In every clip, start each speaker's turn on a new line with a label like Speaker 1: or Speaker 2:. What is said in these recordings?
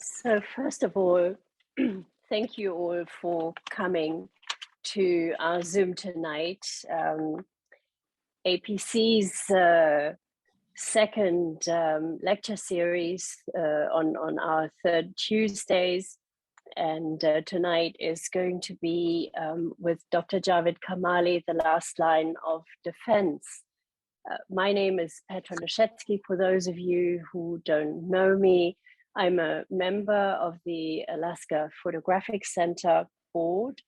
Speaker 1: So first of all, thank you all for coming to our Zoom tonight. APC's second lecture series on our third Tuesdays. And tonight is going to be with Dr. Javid Kamali, the last line of defense. My name is Petra Leszecki. For those of you who don't know me, I'm a member of the Alaska Photographic Center board.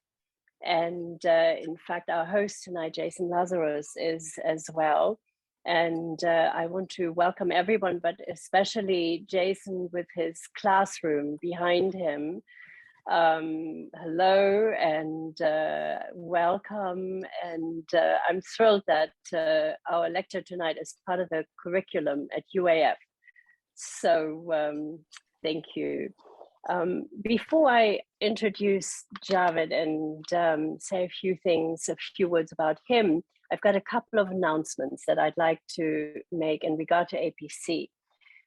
Speaker 1: And in fact, our host tonight, Jason Lazarus, is as well. And I want to welcome everyone, but especially Jason with his classroom behind him. Hello and welcome. And I'm thrilled that our lecture tonight is part of the curriculum at UAF. So thank you. Before I introduce Javid and say a few words about him, I've got a couple of announcements that I'd like to make in regard to APC.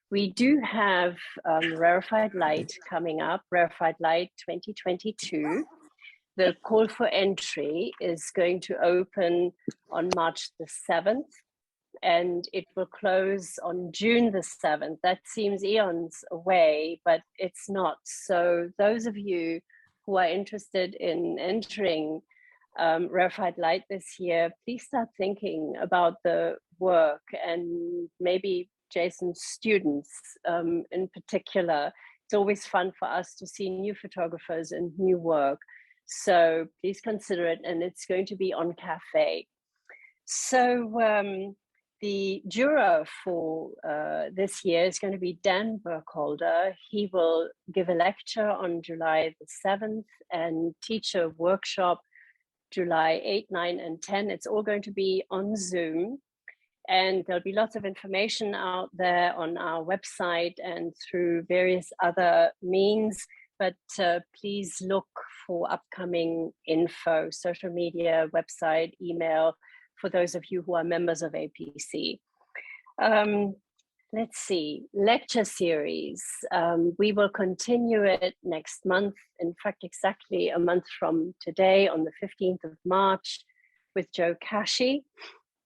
Speaker 1: We do have Rarefied Light coming up, Rarefied Light 2022. The call for entry is going to open on March the 7th, and it will close on June the 7th. That seems eons away, but it's not. So those of you who are interested in entering Rarefied Light this year, please start thinking about the work, and maybe Jason's students in particular. It's always fun for us to see new photographers and new work. So please consider it, and it's going to be on Cafe. So the juror for this year is going to be Dan Burkholder. He will give a lecture on July the 7th and teach a workshop July 8, 9, and 10. It's all going to be on Zoom. And there'll be lots of information out there on our website and through various other means. But please look for upcoming info, social media, website, email, for those of you who are members of APC. Let's see, lecture series. We will continue it next month. In fact, exactly a month from today on the 15th of March with Joe Kashi.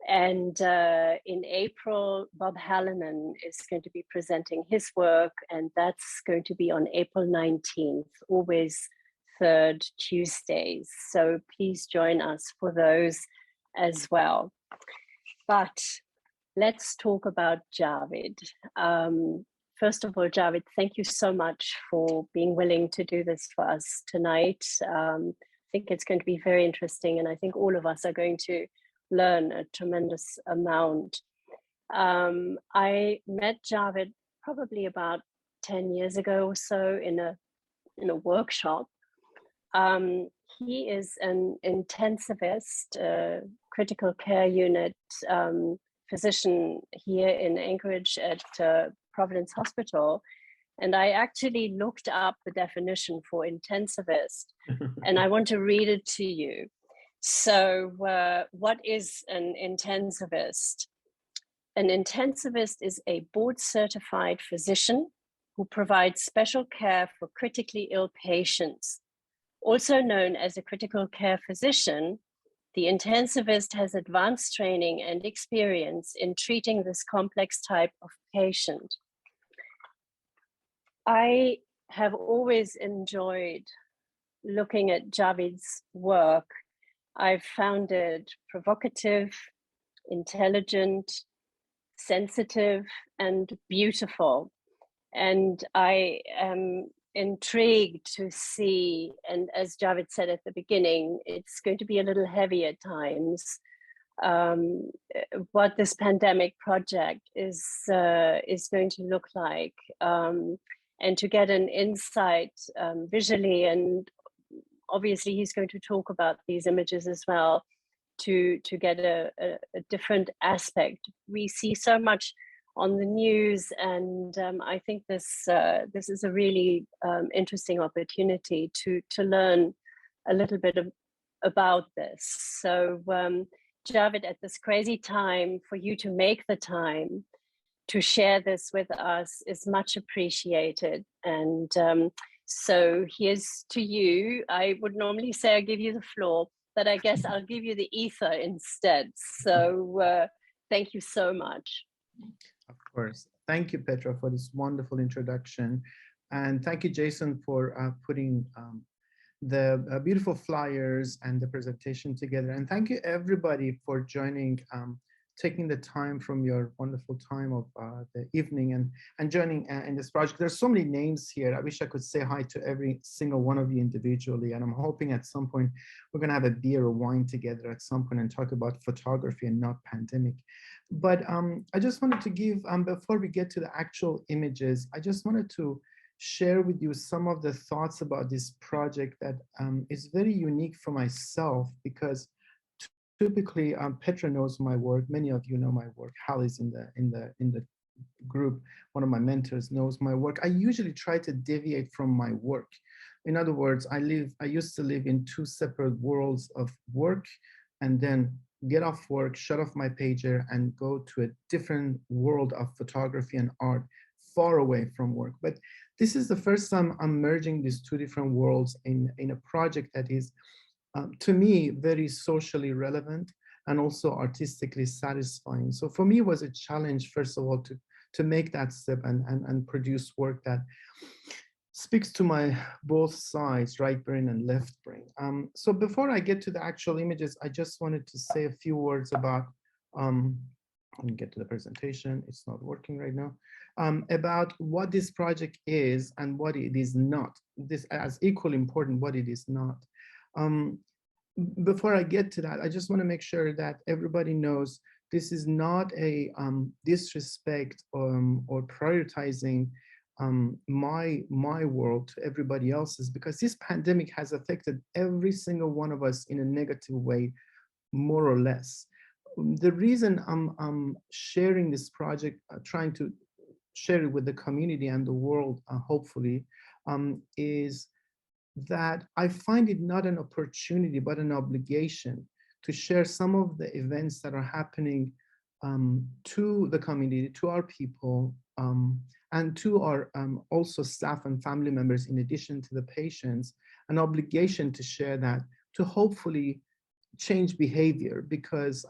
Speaker 1: And in April, Bob Hallinan is going to be presenting his work, and that's going to be on April 19th, always third Tuesdays. So please join us for those as well. But let's talk about Javid. First of all, Javid, thank you so much for being willing to do this for us tonight. I think it's going to be very interesting, and I think all of us are going to learn a tremendous amount. I met Javid probably about 10 years ago or so in a workshop. He is an intensivist, critical care unit physician here in Anchorage at Providence Hospital. And I actually looked up the definition for intensivist, and I want to read it to you. So what is an intensivist? An intensivist is a board-certified physician who provides special care for critically ill patients. Also known as a critical care physician, the intensivist has advanced training and experience in treating this complex type of patient. I have always enjoyed looking at Javid's work. I've found it provocative, intelligent, sensitive, and beautiful. And I am intrigued to see, and as Javid said at the beginning, it's going to be a little heavy at times, what this pandemic project is going to look like, and to get an insight visually, and obviously he's going to talk about these images as well, to get a different aspect. We see so much on the news, and I think this is a really interesting opportunity to learn a little bit about this. So Javid, at this crazy time, for you to make the time to share this with us is much appreciated. And so here's to you. I would normally say I give you the floor, but I guess I'll give you the ether instead. So thank you so much.
Speaker 2: Of course. Thank you, Petra, for this wonderful introduction. And thank you, Jason, for putting the beautiful flyers and the presentation together. And thank you, everybody, for joining, taking the time from your wonderful time of the evening and joining in this project. There's so many names here. I wish I could say hi to every single one of you individually. And I'm hoping at some point we're going to have a beer or wine together at some point and talk about photography and not pandemic. But I just wanted to give, before we get to the actual images, I just wanted to share with you some of the thoughts about this project that is very unique for myself, because typically Petra knows my work. Many of you know my work. Hal is in the group. One of my mentors knows my work. I usually try to deviate from my work. In other words, I used to live in two separate worlds of work, and then get off work, shut off my pager, and go to a different world of photography and art, far away from work. But this is the first time I'm merging these two different worlds in a project that is, to me, very socially relevant and also artistically satisfying. So for me, it was a challenge, first of all, to make that step and produce work that speaks to my both sides, right brain and left brain. So before I get to the actual images, I just wanted to say a few words about, let me get to the presentation, it's not working right now, about what this project is and what it is not. This as equally important, what it is not. Before I get to that, I just want to make sure that everybody knows this is not a disrespect or prioritizing my world to everybody else's, because this pandemic has affected every single one of us in a negative way, more or less. The reason I'm sharing this project, trying to share it with the community and the world, hopefully, is that I find it not an opportunity, but an obligation to share some of the events that are happening to the community, to our people, and to our also staff and family members, in addition to the patients, an obligation to share that, to hopefully change behavior, because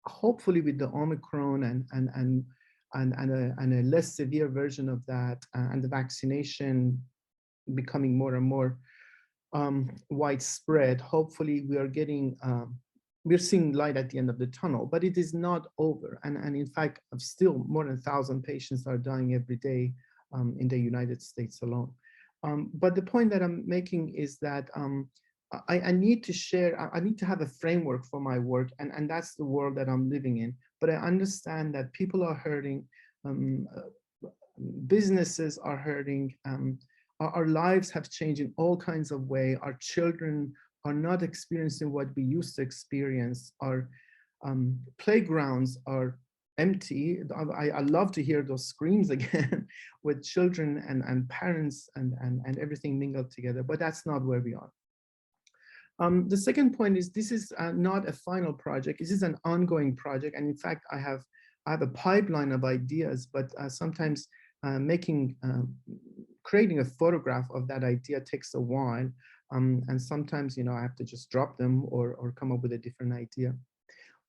Speaker 2: hopefully with the Omicron and a less severe version of that, and the vaccination becoming more and more widespread, hopefully we are getting, we're seeing light at the end of the tunnel, but it is not over. And in fact, still more than 1,000 patients are dying every day in the United States alone. But the point that I'm making is that I need to share, I need to have a framework for my work, and that's the world that I'm living in. But I understand that people are hurting, businesses are hurting, our lives have changed in all kinds of ways. Our children are not experiencing what we used to experience. Our playgrounds are empty. I love to hear those screams again with children and parents and everything mingled together, but that's not where we are. The second point is this is not a final project. This is an ongoing project. And in fact, I have a pipeline of ideas, but sometimes creating a photograph of that idea takes a while. And sometimes, I have to just drop them or come up with a different idea.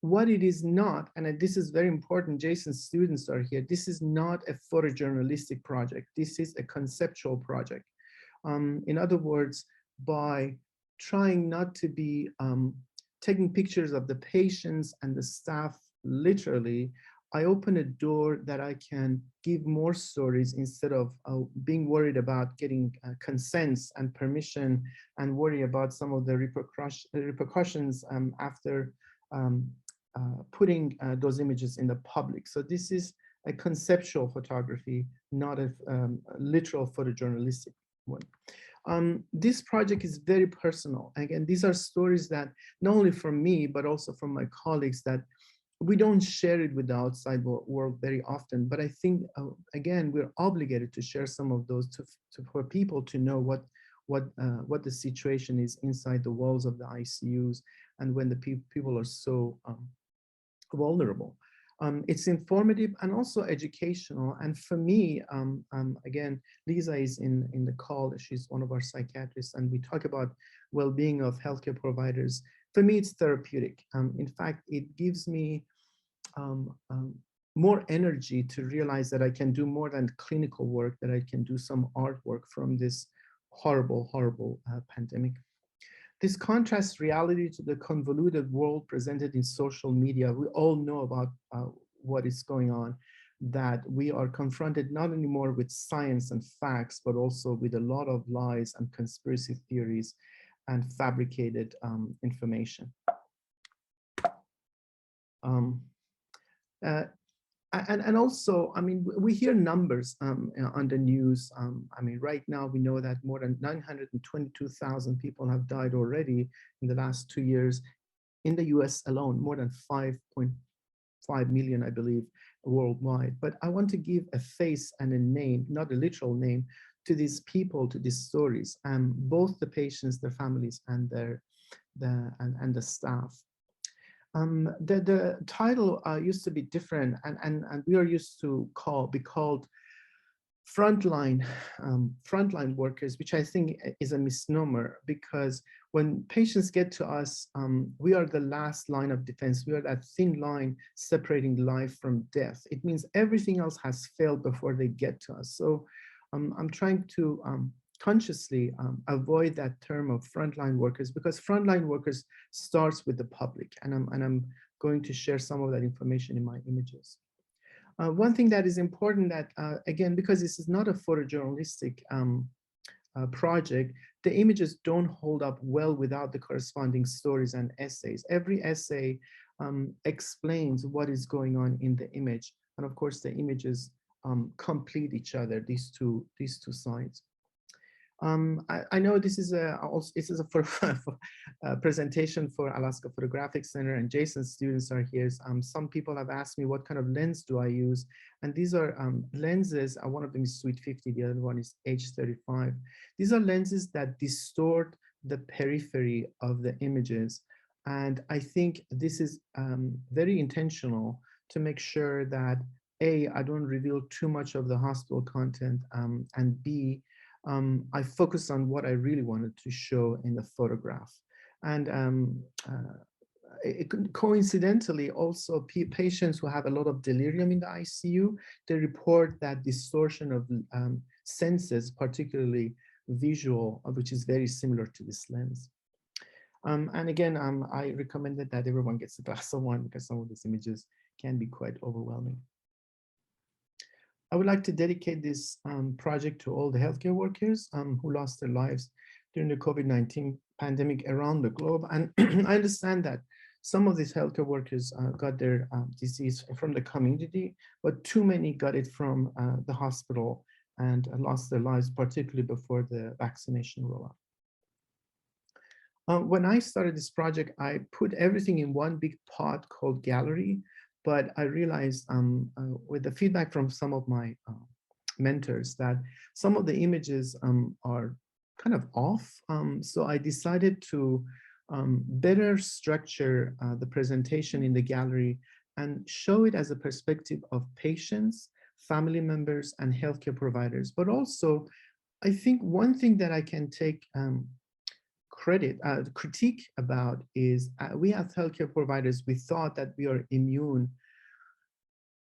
Speaker 2: What it is not, and this is very important, Jason's students are here, this is not a photojournalistic project. This is a conceptual project. In other words, by trying not to be taking pictures of the patients and the staff literally, I open a door that I can give more stories instead of being worried about getting consents and permission and worry about some of the repercussions after putting those images in the public. So this is a conceptual photography, not a literal photojournalistic one. This project is very personal. Again, these are stories that not only from me, but also from my colleagues, that we don't share it with the outside world very often. But I think, again, we're obligated to share some of those for people to know what the situation is inside the walls of the ICUs and when the people are so vulnerable. It's informative and also educational. And for me, again, Lisa is in the call. She's one of our psychiatrists, and we talk about well-being of healthcare providers. For me, it's therapeutic. In fact, it gives me more energy to realize that I can do more than clinical work, that I can do some artwork from this horrible, horrible pandemic. This contrasts reality to the convoluted world presented in social media. We all know about what is going on, that we are confronted not anymore with science and facts, but also with a lot of lies and conspiracy theories and fabricated information. And also, I mean, we hear numbers on the news. I mean, right now we know that more than 922,000 people have died already in the last 2 years in the US alone, more than 5.5 million, I believe, worldwide. But I want to give a face and a name, not a literal name, to these people, to these stories, both the patients, their families, and the staff. The title used to be different, and we are used to be called frontline workers, which I think is a misnomer, because when patients get to us, we are the last line of defense. We are that thin line separating life from death. It means everything else has failed before they get to us. So I'm trying to consciously avoid that term of frontline workers, because frontline workers starts with the public, and I'm going to share some of that information in my images. One thing that is important, that again, because this is not a photojournalistic project, the images don't hold up well without the corresponding stories and essays. Every essay explains what is going on in the image, and of course the images complete each other, these two sides. I know this is a presentation for Alaska Photographic Center, and Jason's students are here. Some people have asked me what kind of lens do I use, and these are lenses. One of them is Sweet 50, the other one is H35. These are lenses that distort the periphery of the images, and I think this is very intentional to make sure that A, I don't reveal too much of the hospital content, and B, I focused on what I really wanted to show in the photograph. And coincidentally, also patients who have a lot of delirium in the ICU, they report that distortion of senses, particularly visual, which is very similar to this lens. And again, I recommended that everyone gets a glass of wine, because some of these images can be quite overwhelming. I would like to dedicate this project to all the healthcare workers who lost their lives during the COVID-19 pandemic around the globe. And I understand that some of these healthcare workers got their disease from the community, but too many got it from the hospital and lost their lives, particularly before the vaccination rollout. When I started this project, I put everything in one big pot called gallery. But I realized with the feedback from some of my mentors that some of the images are kind of off. So I decided to better structure the presentation in the gallery and show it as a perspective of patients, family members, and healthcare providers. But also, I think one thing that I can take critique about is we as healthcare providers, we thought that we are immune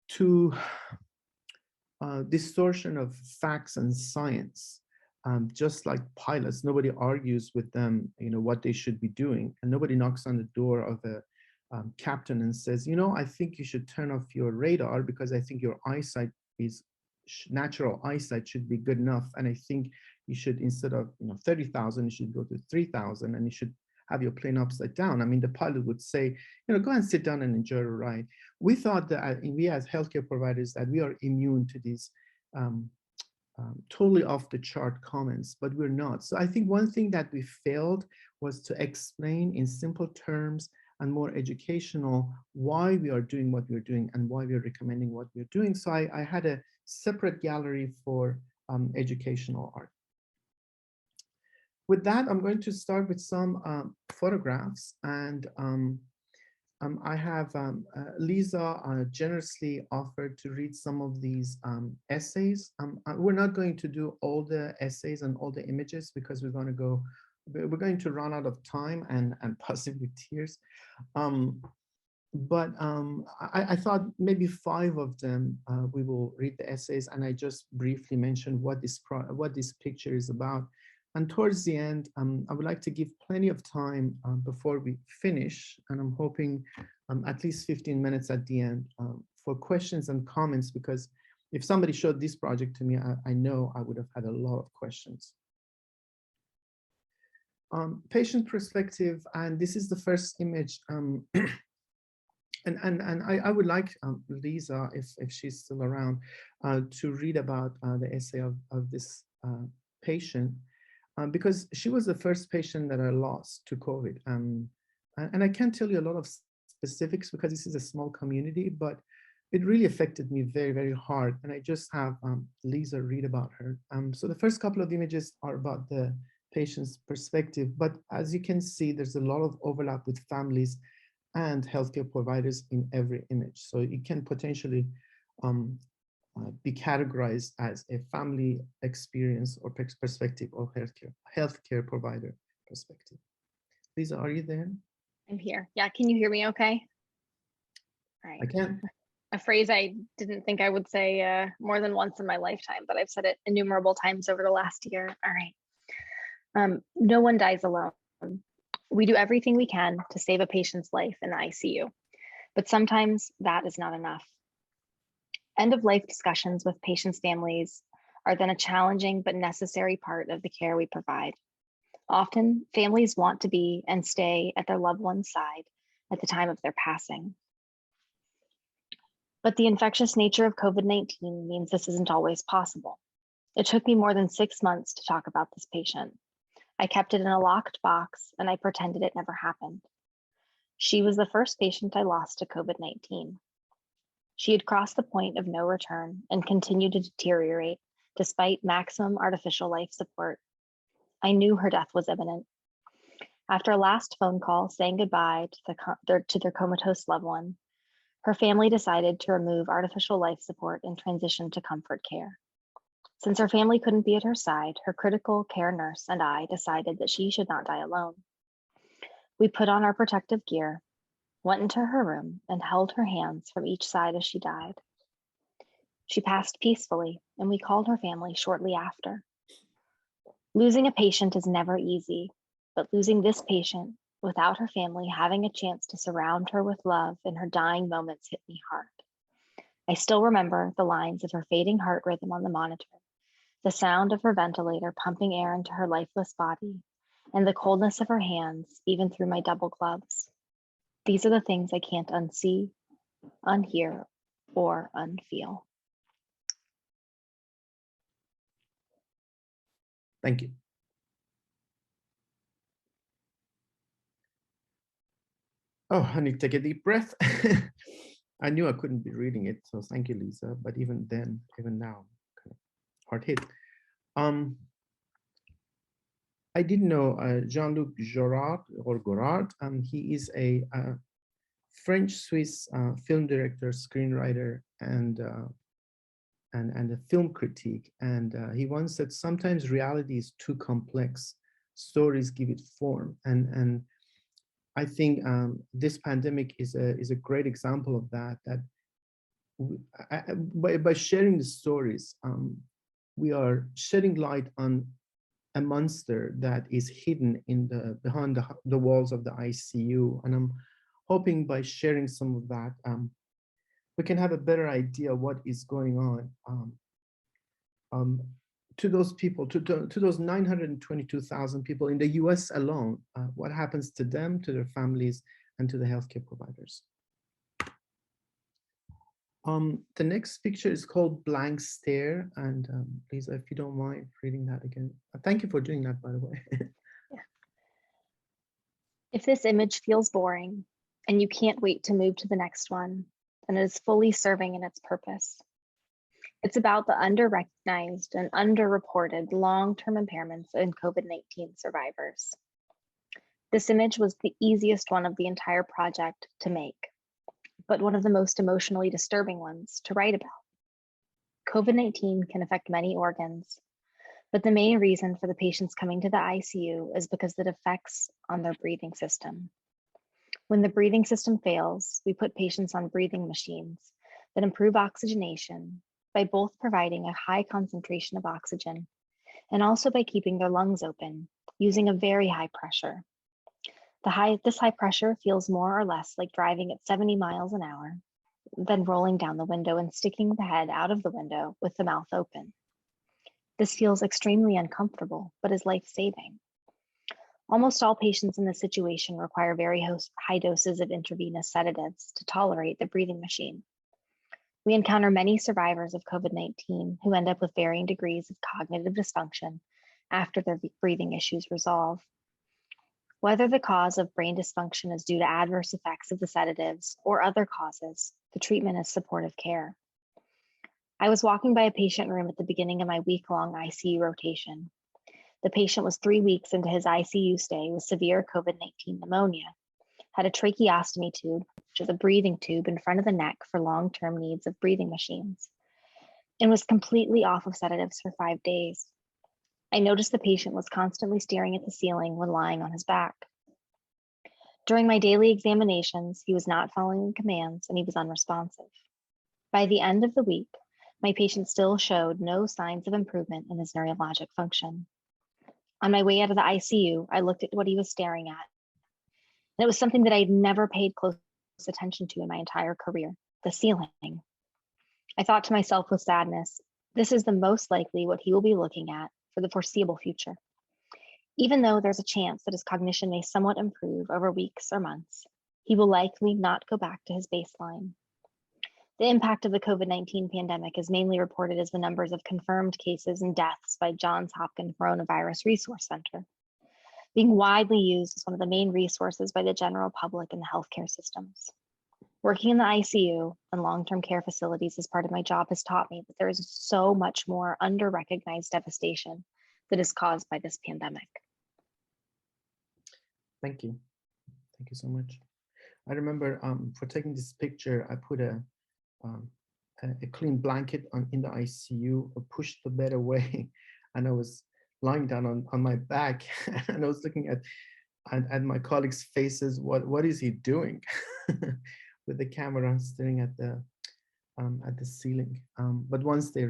Speaker 2: to distortion of facts and science. Just like pilots, nobody argues with them, what they should be doing, and nobody knocks on the door of a captain and says, I think you should turn off your radar because I think your eyesight is natural eyesight should be good enough, and I think you should, instead of 30,000, you should go to 3,000, and you should have your plane upside down. I mean, the pilot would say, go and sit down and enjoy a ride. We thought that we as healthcare providers that we are immune to these totally off the chart comments, but we're not. So I think one thing that we failed was to explain in simple terms and more educational why we are doing what we're doing and why we're recommending what we're doing. So I had a separate gallery for educational art. With that, I'm going to start with some photographs, and I have Lisa generously offered to read some of these essays. We're not going to do all the essays and all the images because we're going to run out of time and possibly tears. But I thought maybe 5 of them we will read the essays, and I just briefly mentioned what this picture is about. And towards the end, I would like to give plenty of time before we finish, and I'm hoping at least 15 minutes at the end for questions and comments, because if somebody showed this project to me, I know I would have had a lot of questions. Patient perspective, and this is the first image. And I would like Lisa, if she's still around, to read about the essay of this patient. Because she was the first patient that I lost to COVID. And I can't tell you a lot of specifics because this is a small community, but it really affected me very, very hard. And I just have Lisa read about her. So the first couple of images are about the patient's perspective, but as you can see, there's a lot of overlap with families and healthcare providers in every image. So it can potentially be categorized as a family experience or perspective or healthcare provider perspective. Lisa, are you there?
Speaker 3: I'm here. Yeah, can you hear me okay? All right.
Speaker 2: I can.
Speaker 3: A phrase I didn't think I would say more than once in my lifetime, but I've said it innumerable times over the last year. All right. No one dies alone. We do everything we can to save a patient's life in the ICU, but sometimes that is not enough. End of life discussions with patients' families are then a challenging but necessary part of the care we provide. Often, families want to be and stay at their loved one's side at the time of their passing. But the infectious nature of COVID-19 means this isn't always possible. It took me more than 6 months to talk about this patient. I kept it in a locked box and I pretended it never happened. She was the first patient I lost to COVID-19. She had crossed the point of no return and continued to deteriorate despite maximum artificial life support. I knew her death was imminent. After a last phone call saying goodbye to their comatose loved one, her family decided to remove artificial life support and transition to comfort care. Since her family couldn't be at her side, her critical care nurse and I decided that she should not die alone. We put on our protective gear, went into her room, and held her hands from each side as she died. She passed peacefully, and we called her family shortly after. Losing a patient is never easy, but losing this patient without her family having a chance to surround her with love in her dying moments hit me hard. I still remember the lines of her fading heart rhythm on the monitor, the sound of her ventilator pumping air into her lifeless body, and the coldness of her hands, even through my double gloves. These are the things I can't unsee, unhear, or unfeel.
Speaker 2: Thank you. Oh, I need to take a deep breath. I knew I couldn't be reading it, so thank you, Lisa. But even then, even now, kind of hard hit. I didn't know Jean-Luc Godard. He is a French-Swiss film director, screenwriter, and a film critique. And he once said, sometimes reality is too complex. Stories give it form. And I think this pandemic is a great example of that. By sharing the stories, we are shedding light on a monster that is hidden behind the walls of the ICU. And I'm hoping by sharing some of that, we can have a better idea what is going on. To those people, to those 922,000 people in the US alone, what happens to them, to their families, and to the healthcare providers. The next picture is called Blank Stare, and Lisa, if you don't mind reading that again. Thank you for doing that, by the way.
Speaker 3: Yeah. If this image feels boring and you can't wait to move to the next one, then it is fully serving in its purpose. It's about the under-recognized and under-reported long-term impairments in COVID-19 survivors. This image was the easiest one of the entire project to make, but one of the most emotionally disturbing ones to write about. COVID-19 can affect many organs, but the main reason for the patients coming to the ICU is because of the effects on their breathing system. When the breathing system fails, we put patients on breathing machines that improve oxygenation by both providing a high concentration of oxygen and also by keeping their lungs open using a very high pressure. This high pressure feels more or less like driving at 70 miles an hour, then rolling down the window and sticking the head out of the window with the mouth open. This feels extremely uncomfortable, but is life-saving. Almost all patients in this situation require very high doses of intravenous sedatives to tolerate the breathing machine. We encounter many survivors of COVID-19 who end up with varying degrees of cognitive dysfunction after their breathing issues resolve. Whether the cause of brain dysfunction is due to adverse effects of the sedatives or other causes, the treatment is supportive care. I was walking by a patient room at the beginning of my week-long ICU rotation. The patient was 3 weeks into his ICU stay with severe COVID-19 pneumonia, had a tracheostomy tube, which is a breathing tube in front of the neck for long-term needs of breathing machines, and was completely off of sedatives for 5 days. I noticed the patient was constantly staring at the ceiling when lying on his back. During my daily examinations, he was not following commands and he was unresponsive. By the end of the week, my patient still showed no signs of improvement in his neurologic function. On my way out of the ICU, I looked at what he was staring at. And it was something that I had never paid close attention to in my entire career, the ceiling. I thought to myself with sadness, this is the most likely what he will be looking at for the foreseeable future. Even though there's a chance that his cognition may somewhat improve over weeks or months, he will likely not go back to his baseline. The impact of the COVID-19 pandemic is mainly reported as the numbers of confirmed cases and deaths by Johns Hopkins Coronavirus Resource Center, being widely used as one of the main resources by the general public in the healthcare systems. Working in the ICU and long-term care facilities as part of my job has taught me that there is so much more under-recognized devastation that is caused by this pandemic.
Speaker 2: Thank you. Thank you so much. I remember for taking this picture, I put a clean blanket in the ICU, pushed the bed away, and I was lying down on my back, and I was looking at my colleagues' faces. What is he doing? With the camera staring at the ceiling. But once they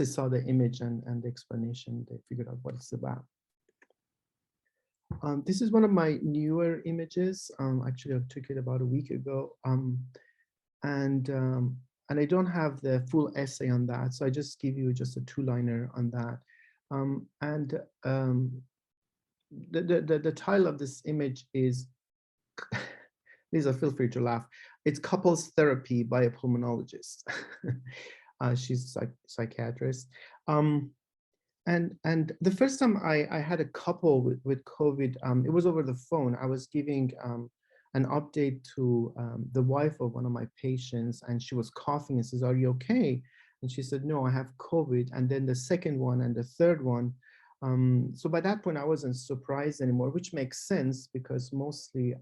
Speaker 2: saw the image and the explanation, they figured out what it's about. This is one of my newer images. Actually, I took it about a week ago. And I don't have the full essay on that, so I just give you just a two-liner on that. The title of this image is, Lisa, feel free to laugh. It's Couples Therapy by a Pulmonologist. She's a psychiatrist. And the first time I had a couple with COVID, it was over the phone. I was giving an update to the wife of one of my patients, and she was coughing and says, "Are you okay?" And she said, "No, I have COVID." And then the second one and the third one. So by that point, I wasn't surprised anymore, which makes sense because mostly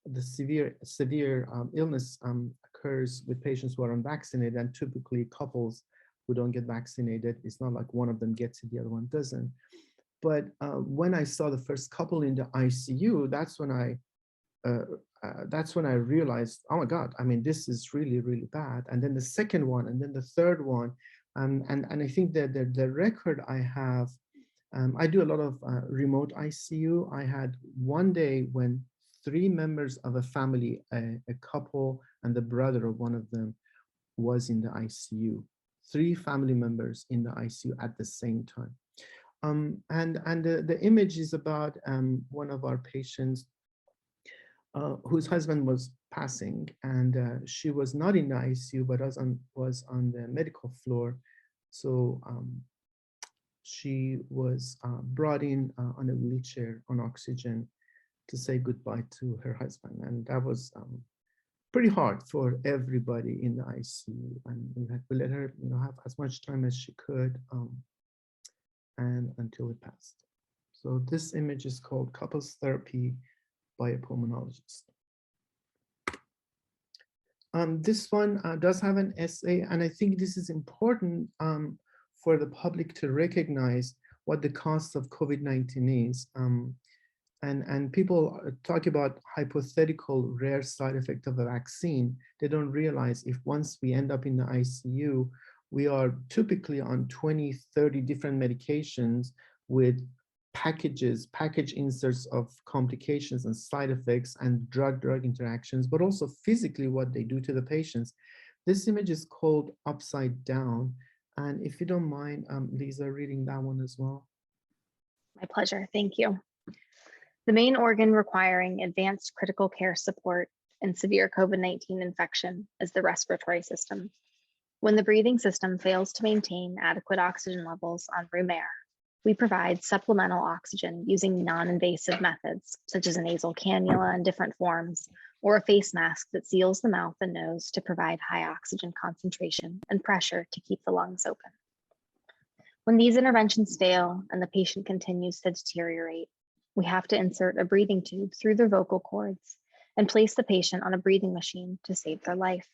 Speaker 2: the severe illness occurs with patients who are unvaccinated, and typically couples who don't get vaccinated. It's not like one of them gets it, the other one doesn't. But when I saw the first couple in the ICU, that's when I realized, oh my God, I mean, this is really, really bad. And then the second one, and then the third one. And I think that the record I have, I do a lot of remote ICU. I had one day when 3 members of a family, a couple and the brother of one of them was in the ICU. 3 family members in the ICU at the same time. And the image is about one of our patients whose husband was passing, and she was not in the ICU, but was on the medical floor. So she was brought in on a wheelchair on oxygen to say goodbye to her husband. And that was pretty hard for everybody in the ICU. And we had to let her, have as much time as she could, and until it passed. So this image is called Couples Therapy by a Pulmonologist. This one does have an essay, and I think this is important for the public to recognize what the cost of COVID-19 is. And people talk about hypothetical rare side effect of a vaccine. They don't realize if once we end up in the ICU, we are typically on 20, 30 different medications with package inserts of complications and side effects and drug-drug interactions, but also physically what they do to the patients. This image is called Upside Down. And if you don't mind, Lisa, reading that one as well.
Speaker 3: My pleasure, thank you. The main organ requiring advanced critical care support in severe COVID-19 infection is the respiratory system. When the breathing system fails to maintain adequate oxygen levels on room air, we provide supplemental oxygen using non-invasive methods, such as a nasal cannula in different forms, or a face mask that seals the mouth and nose to provide high oxygen concentration and pressure to keep the lungs open. When these interventions fail and the patient continues to deteriorate, we have to insert a breathing tube through their vocal cords and place the patient on a breathing machine to save their life.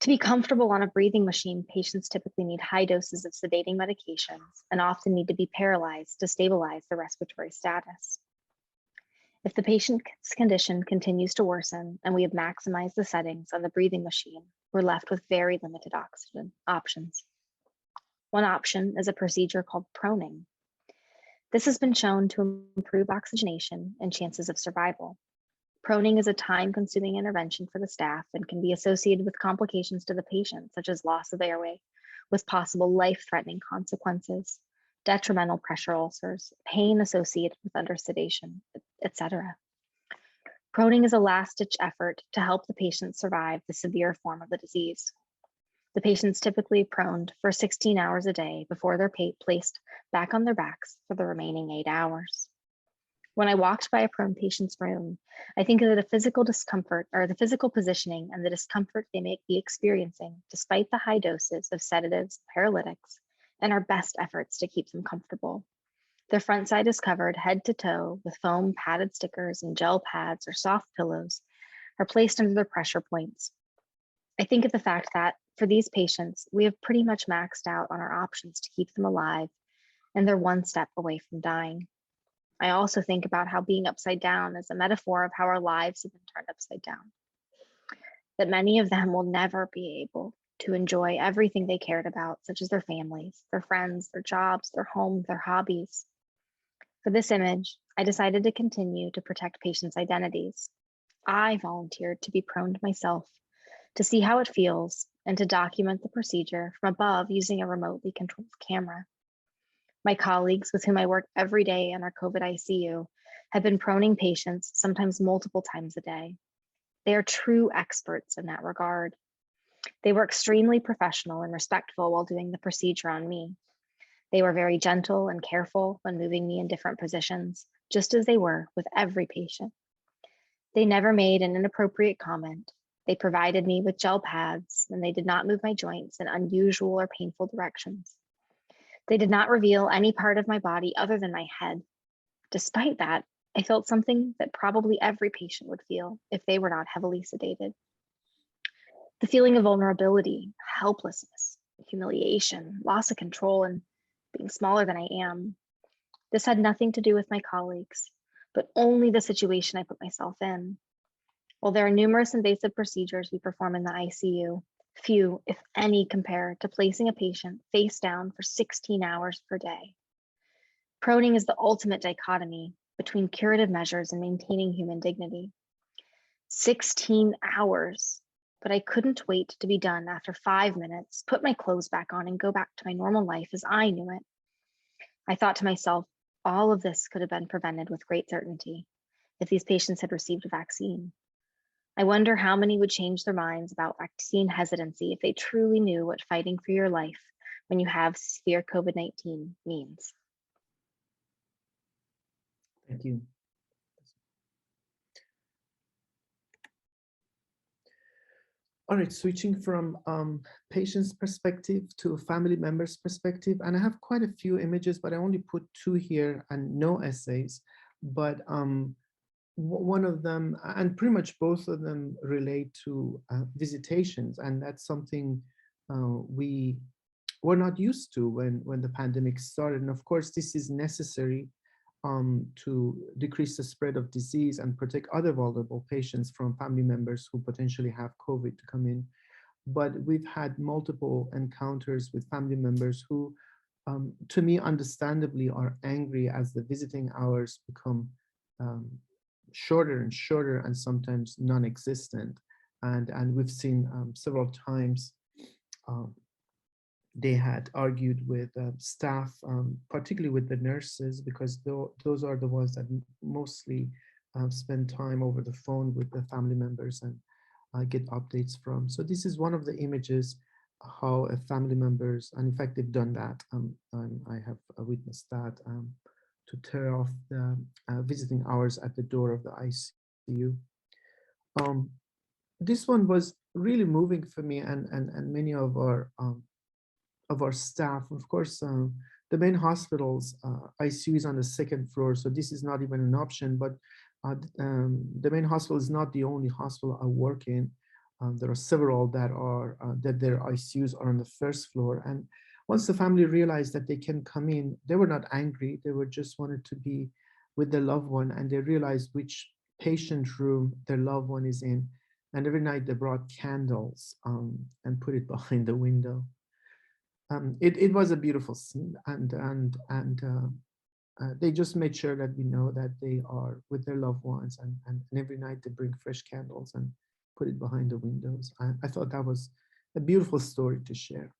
Speaker 3: To be comfortable on a breathing machine, patients typically need high doses of sedating medications and often need to be paralyzed to stabilize their respiratory status. If the patient's condition continues to worsen and we have maximized the settings on the breathing machine, we're left with very limited oxygen options. One option is a procedure called proning. This has been shown to improve oxygenation and chances of survival. Proning is a time-consuming intervention for the staff and can be associated with complications to the patient, such as loss of airway, with possible life-threatening consequences, detrimental pressure ulcers, pain associated with under sedation, etc. Proning is a last-ditch effort to help the patient survive the severe form of the disease. The patient's typically proned for 16 hours a day before they're placed back on their backs for the remaining 8 hours. When I walked by a prone patient's room, I think that the physical discomfort or the physical positioning and the discomfort they may be experiencing despite the high doses of sedatives, paralytics, and our best efforts to keep them comfortable. Their front side is covered head to toe with foam padded stickers and gel pads or soft pillows are placed under their pressure points. I think of the fact that for these patients, we have pretty much maxed out on our options to keep them alive, and they're one step away from dying. I also think about how being upside down is a metaphor of how our lives have been turned upside down, that many of them will never be able to enjoy everything they cared about, such as their families, their friends, their jobs, their home, their hobbies. For this image, I decided to continue to protect patients' identities. I volunteered to be proned myself, to see how it feels, and to document the procedure from above using a remotely controlled camera. My colleagues with whom I work every day in our COVID ICU have been proning patients sometimes multiple times a day. They are true experts in that regard. They were extremely professional and respectful while doing the procedure on me. They were very gentle and careful when moving me in different positions, just as they were with every patient. They never made an inappropriate comment. They provided me with gel pads, and they did not move my joints in unusual or painful directions. They did not reveal any part of my body other than my head. Despite that, I felt something that probably every patient would feel if they were not heavily sedated. The feeling of vulnerability, helplessness, humiliation, loss of control, and being smaller than I am. This had nothing to do with my colleagues, but only the situation I put myself in. While there are numerous invasive procedures we perform in the ICU, few, if any, compare to placing a patient face down for 16 hours per day. Proning is the ultimate dichotomy between curative measures and maintaining human dignity. 16 hours, but I couldn't wait to be done after 5 minutes, put my clothes back on and go back to my normal life as I knew it. I thought to myself, all of this could have been prevented with great certainty if these patients had received a vaccine. I wonder how many would change their minds about vaccine hesitancy if they truly knew what fighting for your life when you have severe COVID-19 means.
Speaker 2: Thank you. All right, switching from patient's perspective to family members' perspective, and I have quite a few images, but I only put two here and no essays. But one of them, and pretty much both of them, relate to visitations, and that's something we were not used to when the pandemic started. And of course, this is necessary to decrease the spread of disease and protect other vulnerable patients from family members who potentially have COVID to come in. But we've had multiple encounters with family members who, to me, understandably are angry as the visiting hours become shorter and shorter and sometimes non-existent. And we've seen several times they had argued with staff, particularly with the nurses, because those are the ones that mostly spend time over the phone with the family members and get updates from. So this is one of the images how family members, and in fact they've done that. I have witnessed that, to tear off the visiting hours at the door of the ICU. This one was really moving for me and many of our staff. Of course, the main hospital's ICU is on the second floor, so this is not even an option, but the main hospital is not the only hospital I work in. There are several that are that their ICUs are on the first floor. And once the family realized that they can come in, they were not angry. They were just wanted to be with their loved one, and they realized which patient room their loved one is in. And every night they brought candles and put it behind the window. It was a beautiful scene, and they just made sure that we know that they are with their loved ones, and every night they bring fresh candles and put it behind the windows. I thought that was a beautiful story to share.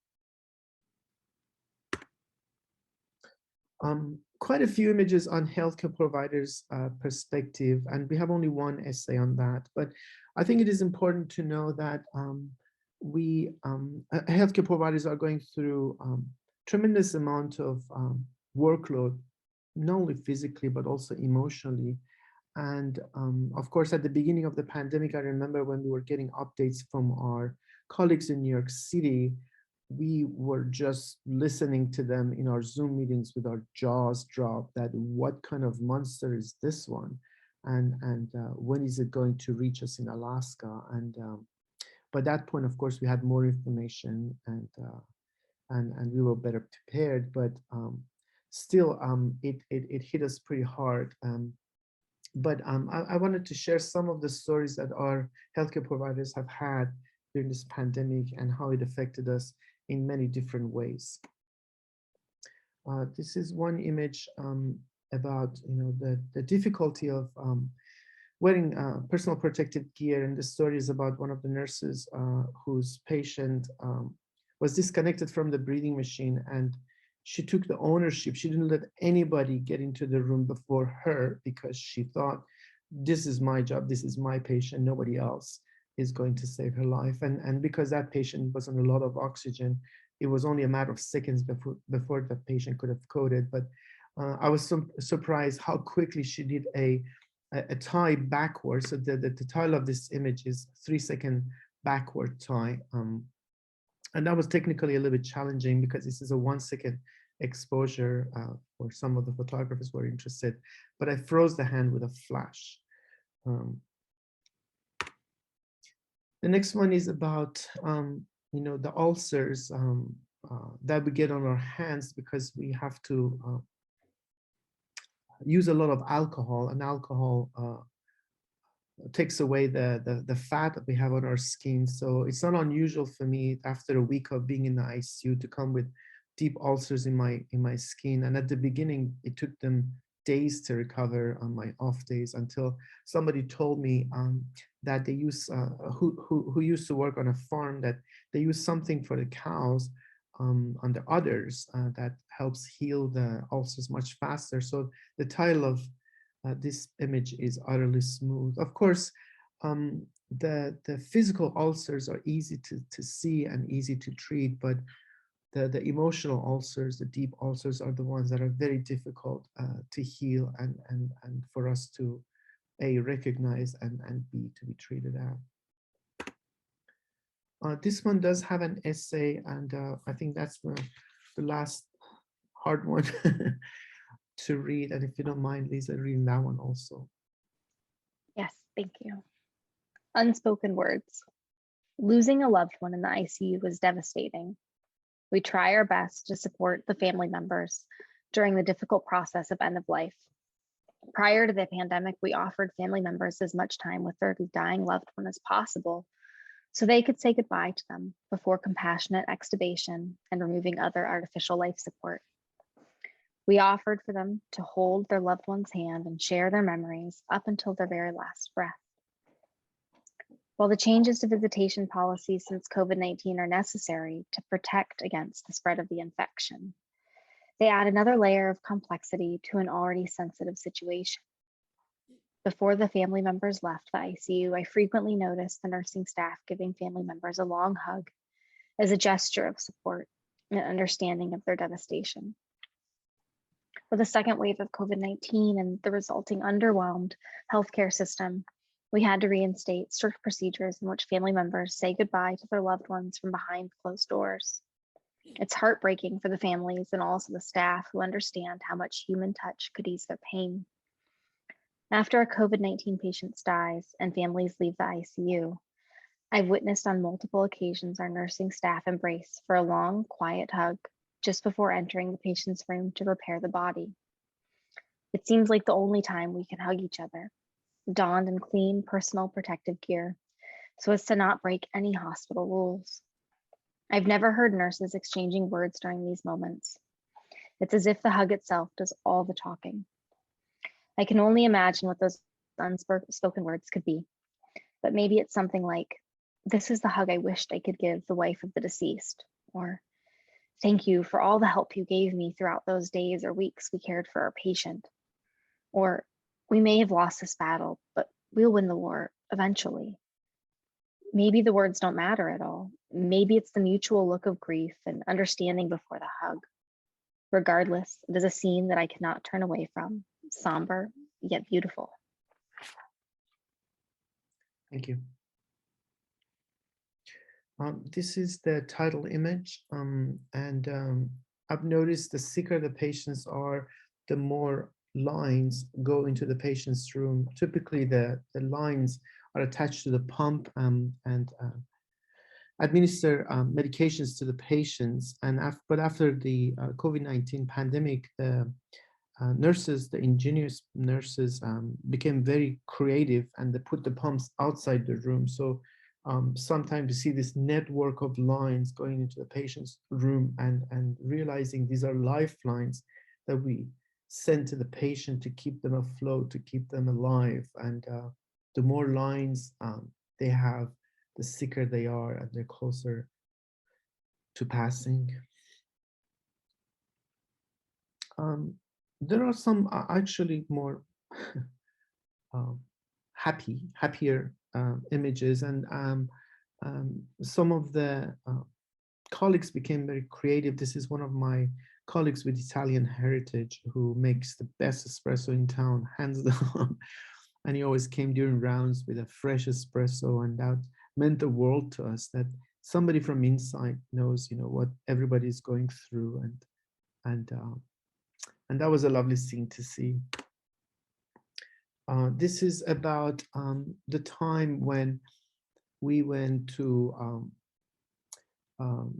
Speaker 2: Quite a few images on healthcare providers' perspective, and we have only one essay on that. But I think it is important to know that healthcare providers are going through tremendous amount of workload, not only physically, but also emotionally. And of course, at the beginning of the pandemic, I remember when we were getting updates from our colleagues in New York City, we were just listening to them in our Zoom meetings with our jaws dropped, that what kind of monster is this one? And when is it going to reach us in Alaska? And by that point, of course, we had more information and we were better prepared, but still it hit us pretty hard. But I wanted to share some of the stories that our healthcare providers have had during this pandemic and how it affected us in many different ways. This is one image about the difficulty of wearing personal protective gear, and the story is about one of the nurses whose patient was disconnected from the breathing machine, and she took the ownership. She didn't let anybody get into the room before her because she thought, this is my job, this is my patient, nobody else is going to save her life. And because that patient was on a lot of oxygen, it was only a matter of seconds before the patient could have coded. But I was surprised how quickly she did a tie backwards. So the title of this image is 3-second backward tie. And that was technically a little bit challenging because this is a 1-second exposure for some of the photographers who are interested. But I froze the hand with a flash. The next one is about the ulcers that we get on our hands because we have to use a lot of alcohol, and alcohol takes away the fat that we have on our skin. So it's not unusual for me after a week of being in the ICU to come with deep ulcers in my skin. And at the beginning, it took them days to recover on my off days until somebody told me that they use who used to work on a farm, that they use something for the cows on the udders that helps heal the ulcers much faster. So the title of this image is Utterly Smooth. Of course, the physical ulcers are easy to see and easy to treat, but the emotional ulcers, the deep ulcers, are the ones that are very difficult to heal and for us to A, recognize and B, to be treated at. This one does have an essay, and I think that's the last hard one to read. And if you don't mind, Lisa, reading that one also.
Speaker 3: Yes, thank you. Unspoken words. Losing a loved one in the ICU was devastating. We try our best to support the family members during the difficult process of end of life. Prior to the pandemic, we offered family members as much time with their dying loved one as possible so they could say goodbye to them before compassionate extubation and removing other artificial life support. We offered for them to hold their loved one's hand and share their memories up until their very last breath. While the changes to visitation policies since COVID-19 are necessary to protect against the spread of the infection, they add another layer of complexity to an already sensitive situation. Before the family members left the ICU, I frequently noticed the nursing staff giving family members a long hug as a gesture of support and understanding of their devastation. With the second wave of COVID-19 and the resulting underwhelmed healthcare system, we had to reinstate strict procedures in which family members say goodbye to their loved ones from behind closed doors. It's heartbreaking for the families and also the staff who understand how much human touch could ease their pain. After a COVID-19 patient dies and families leave the ICU, I've witnessed on multiple occasions our nursing staff embrace for a long, quiet hug just before entering the patient's room to prepare the body. It seems like the only time we can hug each other, donned in clean personal protective gear, so as to not break any hospital rules. I've never heard nurses exchanging words during these moments. It's as if the hug itself does all the talking. I can only imagine what those unspoken words could be, but maybe it's something like, "This is the hug I wished I could give the wife of the deceased," or "Thank you for all the help you gave me throughout those days or weeks we cared for our patient," or "We may have lost this battle, but we'll win the war eventually." Maybe the words don't matter at all. Maybe it's the mutual look of grief and understanding before the hug. Regardless, it is a scene that I cannot turn away from, somber yet beautiful.
Speaker 2: Thank you. This is the title image, and I've noticed the sicker the patients are, the more lines go into the patient's room. Typically, the lines are attached to the pump and administer medications to the patients. And but after the COVID-19 pandemic, the nurses, the ingenious nurses became very creative, and they put the pumps outside the room. So sometimes you see this network of lines going into the patient's room and realizing these are lifelines that we send to the patient to keep them afloat, to keep them alive. And the more lines they have, the sicker they are, and they're closer to passing. There are some actually more happier images, and some of the colleagues became very creative. This is one of my colleagues with Italian heritage who makes the best espresso in town, hands down. And he always came during rounds with a fresh espresso, and that meant the world to us, that somebody from inside knows, what everybody's going through, and that was a lovely scene to see. This is about the time when we went to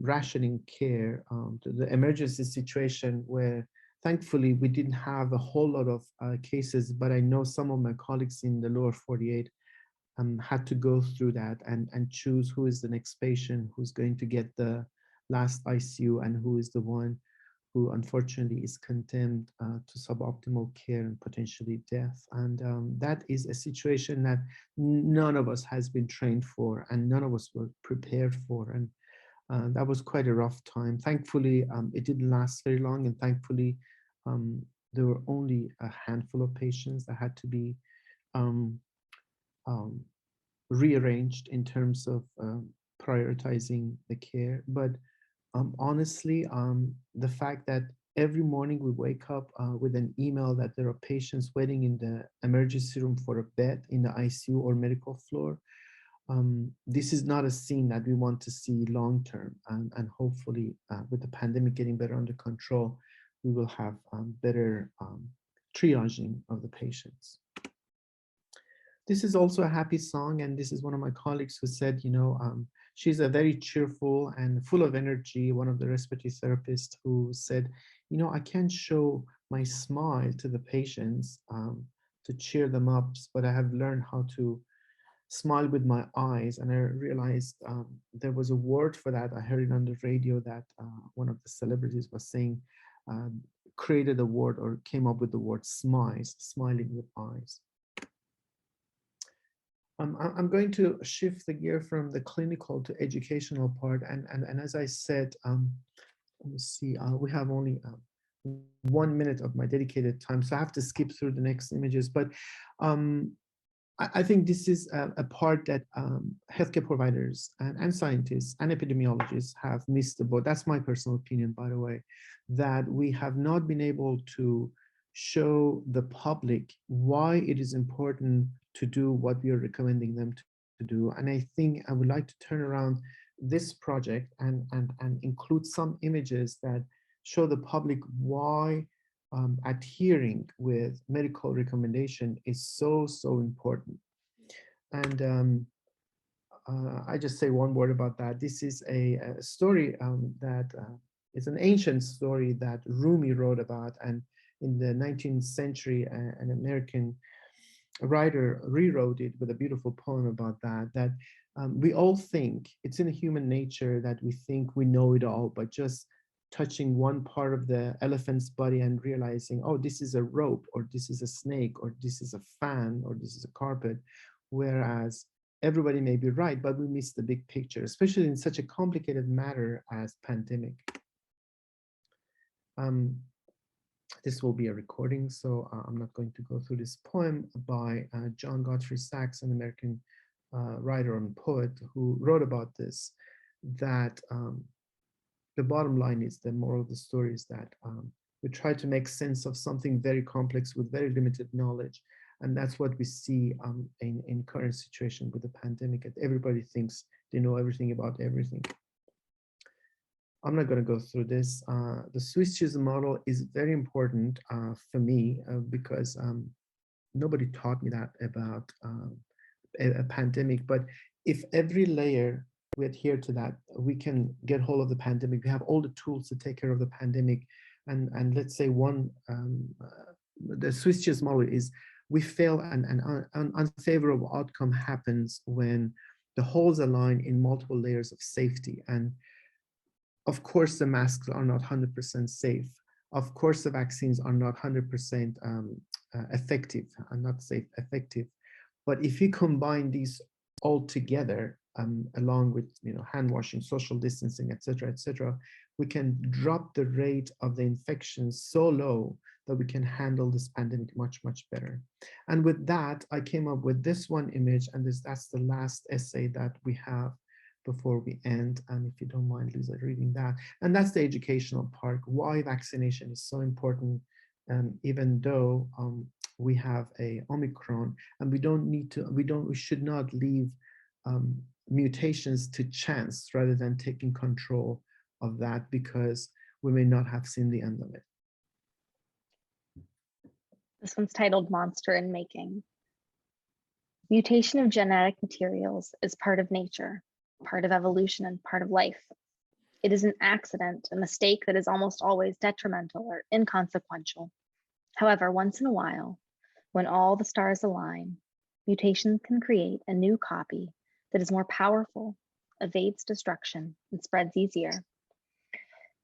Speaker 2: rationing care, to the emergency situation where thankfully we didn't have a whole lot of cases, but I know some of my colleagues in the lower 48 had to go through that and choose who is the next patient who's going to get the last ICU and who is the one who unfortunately is condemned to suboptimal care and potentially death. And that is a situation that none of us has been trained for, and none of us were prepared for. And that was quite a rough time. Thankfully, it didn't last very long, and thankfully, there were only a handful of patients that had to be rearranged in terms of prioritizing the care. But honestly, the fact that every morning we wake up with an email that there are patients waiting in the emergency room for a bed in the ICU or medical floor, This is not a scene that we want to see long term, and hopefully with the pandemic getting better under control, we will have better triaging of the patients. This is also a happy song, and this is one of my colleagues who said, she's a very cheerful and full of energy, one of the respiratory therapists who said, I can't show my smile to the patients to cheer them up, but I have learned how to smile with my eyes. And I realized there was a word for that. I heard it on the radio that one of the celebrities was saying, created a word or came up with the word smiles, smiling with eyes. I'm going to shift the gear from the clinical to educational part. And as I said, let me see, we have only 1 minute of my dedicated time, so I have to skip through the next images. But I think this is a part that healthcare providers and scientists and epidemiologists have missed the boat. That's my personal opinion, by the way, that we have not been able to show the public why it is important to do what we are recommending them to do. And I think I would like to turn around this project and include some images that show the public why adhering with medical recommendation is so important. And I just say one word about that. This is a story that is an ancient story that Rumi wrote about, and in the 19th century, an American writer rewrote it with a beautiful poem about that we all think it's in human nature that we think we know it all, but just touching one part of the elephant's body and realizing, oh, this is a rope, or this is a snake, or this is a fan, or this is a carpet, whereas everybody may be right, but we miss the big picture, especially in such a complicated matter as pandemic. This will be a recording, so I'm not going to go through this poem by John Godfrey Sachs, an American writer and poet who wrote about this, that the bottom line is, the moral of the story is that we try to make sense of something very complex with very limited knowledge. And that's what we see in current situation with the pandemic. Everybody thinks they know everything about everything. I'm not going to go through this. The Swiss cheese model is very important for me because nobody taught me that about a pandemic. But if every layer we adhere to that, we can get hold of the pandemic. We have all the tools to take care of the pandemic. And let's say the Swiss cheese model is, we fail, and an unfavorable outcome happens when the holes align in multiple layers of safety. And of course, the masks are not 100% safe. Of course, the vaccines are not 100% effective, and not safe, effective. But if you combine these all together, along with hand washing, social distancing, etc., we can drop the rate of the infections so low that we can handle this pandemic much better. And with that, I came up with this one image, and that's the last essay that we have before we end. And if you don't mind, Lisa, reading that. And that's the educational part, why vaccination is so important, even though we have a Omicron, and we should not leave mutations to chance rather than taking control of that, because we may not have seen the end of it.
Speaker 3: This one's titled Monster in Making. Mutation of genetic materials is part of nature, part of evolution, and part of life. It is an accident, a mistake that is almost always detrimental or inconsequential. However, once in a while, when all the stars align, mutation can create a new copy that is more powerful, evades destruction, and spreads easier.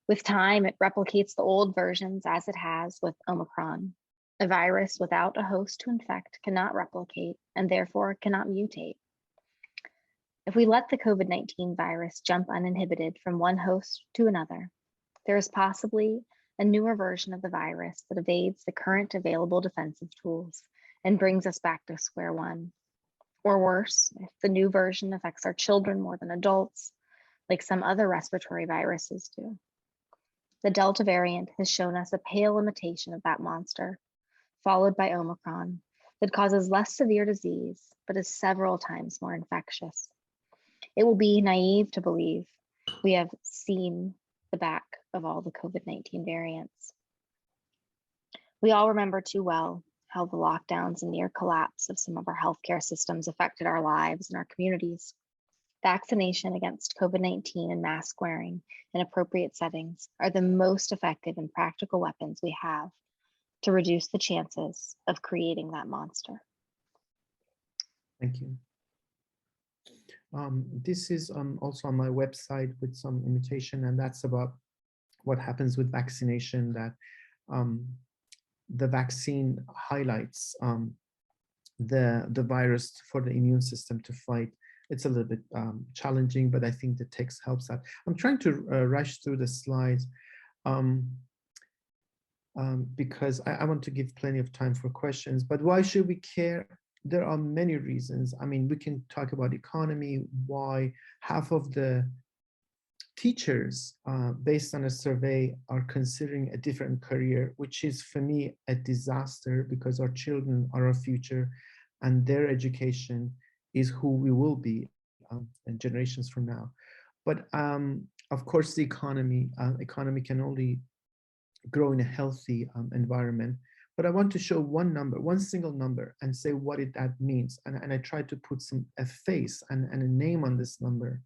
Speaker 3: With time, it replicates the old versions, as it has with Omicron. A virus without a host to infect cannot replicate, and therefore cannot mutate. If we let the COVID-19 virus jump uninhibited from one host to another, there is possibly a newer version of the virus that evades the current available defensive tools and brings us back to square one. Or worse, if the new version affects our children more than adults, like some other respiratory viruses do. The Delta variant has shown us a pale imitation of that monster, followed by Omicron, that causes less severe disease, but is several times more infectious. It will be naive to believe we have seen the back of all the COVID-19 variants. We all remember too well how the lockdowns and near collapse of some of our healthcare systems affected our lives and our communities. Vaccination against COVID-19 and mask wearing in appropriate settings are the most effective and practical weapons we have to reduce the chances of creating that monster.
Speaker 2: Thank you. This is also on my website with some imitation, and that's about what happens with vaccination, that the vaccine highlights the virus for the immune system to fight. It's a little bit challenging, but I think the text helps that. I'm trying to rush through the slides because I want to give plenty of time for questions. But why should we care? There are many reasons. I mean, we can talk about economy, why half of the teachers, based on a survey, are considering a different career, which is for me a disaster, because our children are our future and their education is who we will be in generations from now. But of course, the economy can only grow in a healthy environment. But I want to show one number, one single number, and say what that means. And I tried to put a face and a name on this number.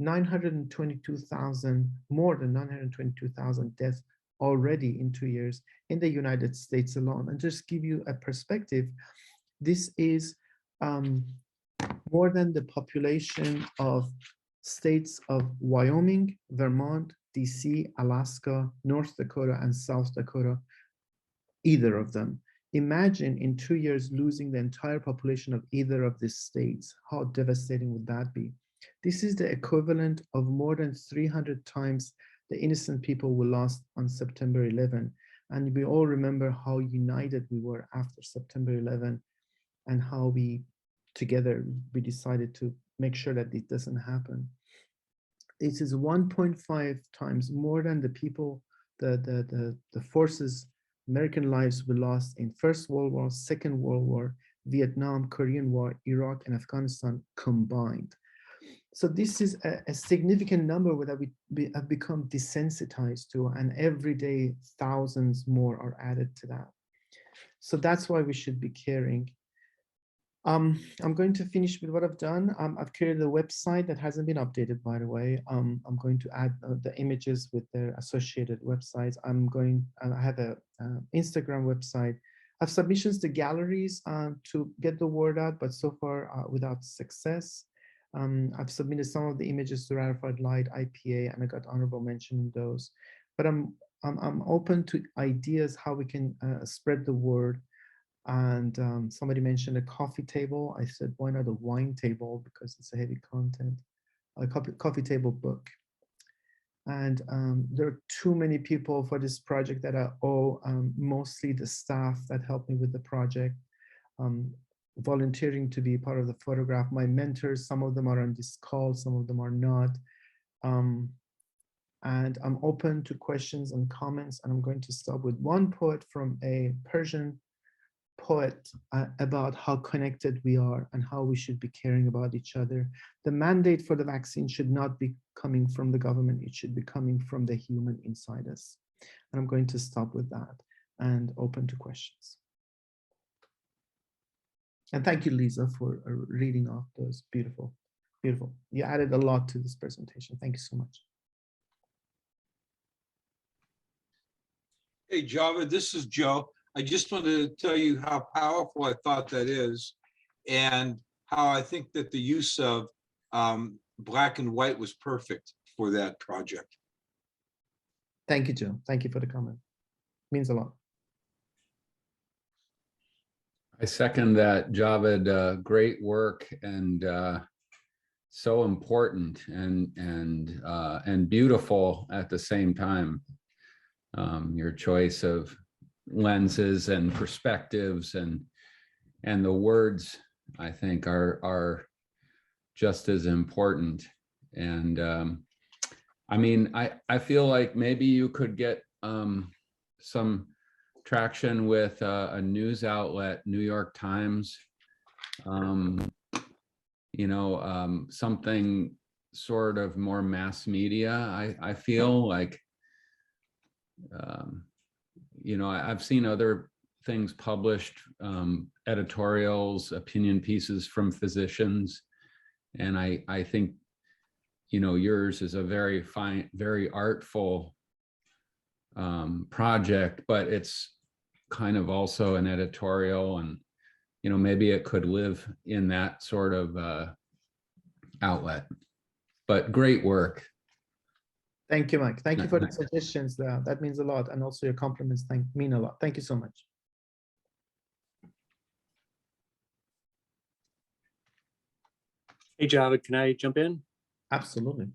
Speaker 2: 922,000, more than 922,000 deaths already in 2 years in the United States alone. And just give you a perspective, this is more than the population of states of Wyoming, Vermont, DC, Alaska, North Dakota, and South Dakota, either of them. Imagine in 2 years losing the entire population of either of these states. How devastating would that be? This is the equivalent of more than 300 times the innocent people we lost on September 11. And we all remember how united we were after September 11 and how together we decided to make sure that it doesn't happen. This is 1.5 times more than the people, the forces, American lives we lost in First World War, Second World War, Vietnam, Korean War, Iraq, and Afghanistan combined. So this is a significant number that we have become desensitized to, and every day thousands more are added to that. So that's why we should be caring. I'm going to finish with what I've done. I've created a website that hasn't been updated, by the way. I'm going to add the images with their associated websites. I have a Instagram website. I have submissions to galleries to get the word out, but so far without success. I've submitted some of the images to Ratified Light, IPA, and I got honorable mention in those. But I'm open to ideas how we can spread the word. And somebody mentioned a coffee table. I said, why not a wine table, because it's a heavy content, a coffee table book. And there are too many people for this project that I owe, mostly the staff that helped me with the project, volunteering to be part of the photograph. My mentors, some of them are on this call, some of them are not. And I'm open to questions and comments, and I'm going to start with one quote from a Persian poet about how connected we are and how we should be caring about each other. The mandate for the vaccine should not be coming from the government, it should be coming from the human inside us. And I'm going to stop with that and open to questions. And thank you, Lisa, for reading off those. Beautiful, beautiful. You added a lot to this presentation. Thank you so much.
Speaker 4: Hey, Javid, this is Joe. I just wanted to tell you how powerful I thought that is, and how I think that the use of black and white was perfect for that project.
Speaker 2: Thank you, Joe. Thank you for the comment. Means a lot.
Speaker 5: I second that, Javid. Great work, and so important and beautiful at the same time. Your choice of lenses and perspectives and the words, I think, are just as important. And I mean, I feel like maybe you could get some traction with a news outlet, New York Times. Something sort of more mass media. I feel like, I've seen other things published, editorials, opinion pieces from physicians, and I think, yours is a very fine, very artful project, but it's kind of also an editorial, and maybe it could live in that sort of outlet. But great work.
Speaker 2: Thank you, Mike. Thank you for the suggestions. That means a lot, and also your compliments mean a lot. Thank you so much.
Speaker 6: Hey, Javid, can I jump in?
Speaker 2: Absolutely.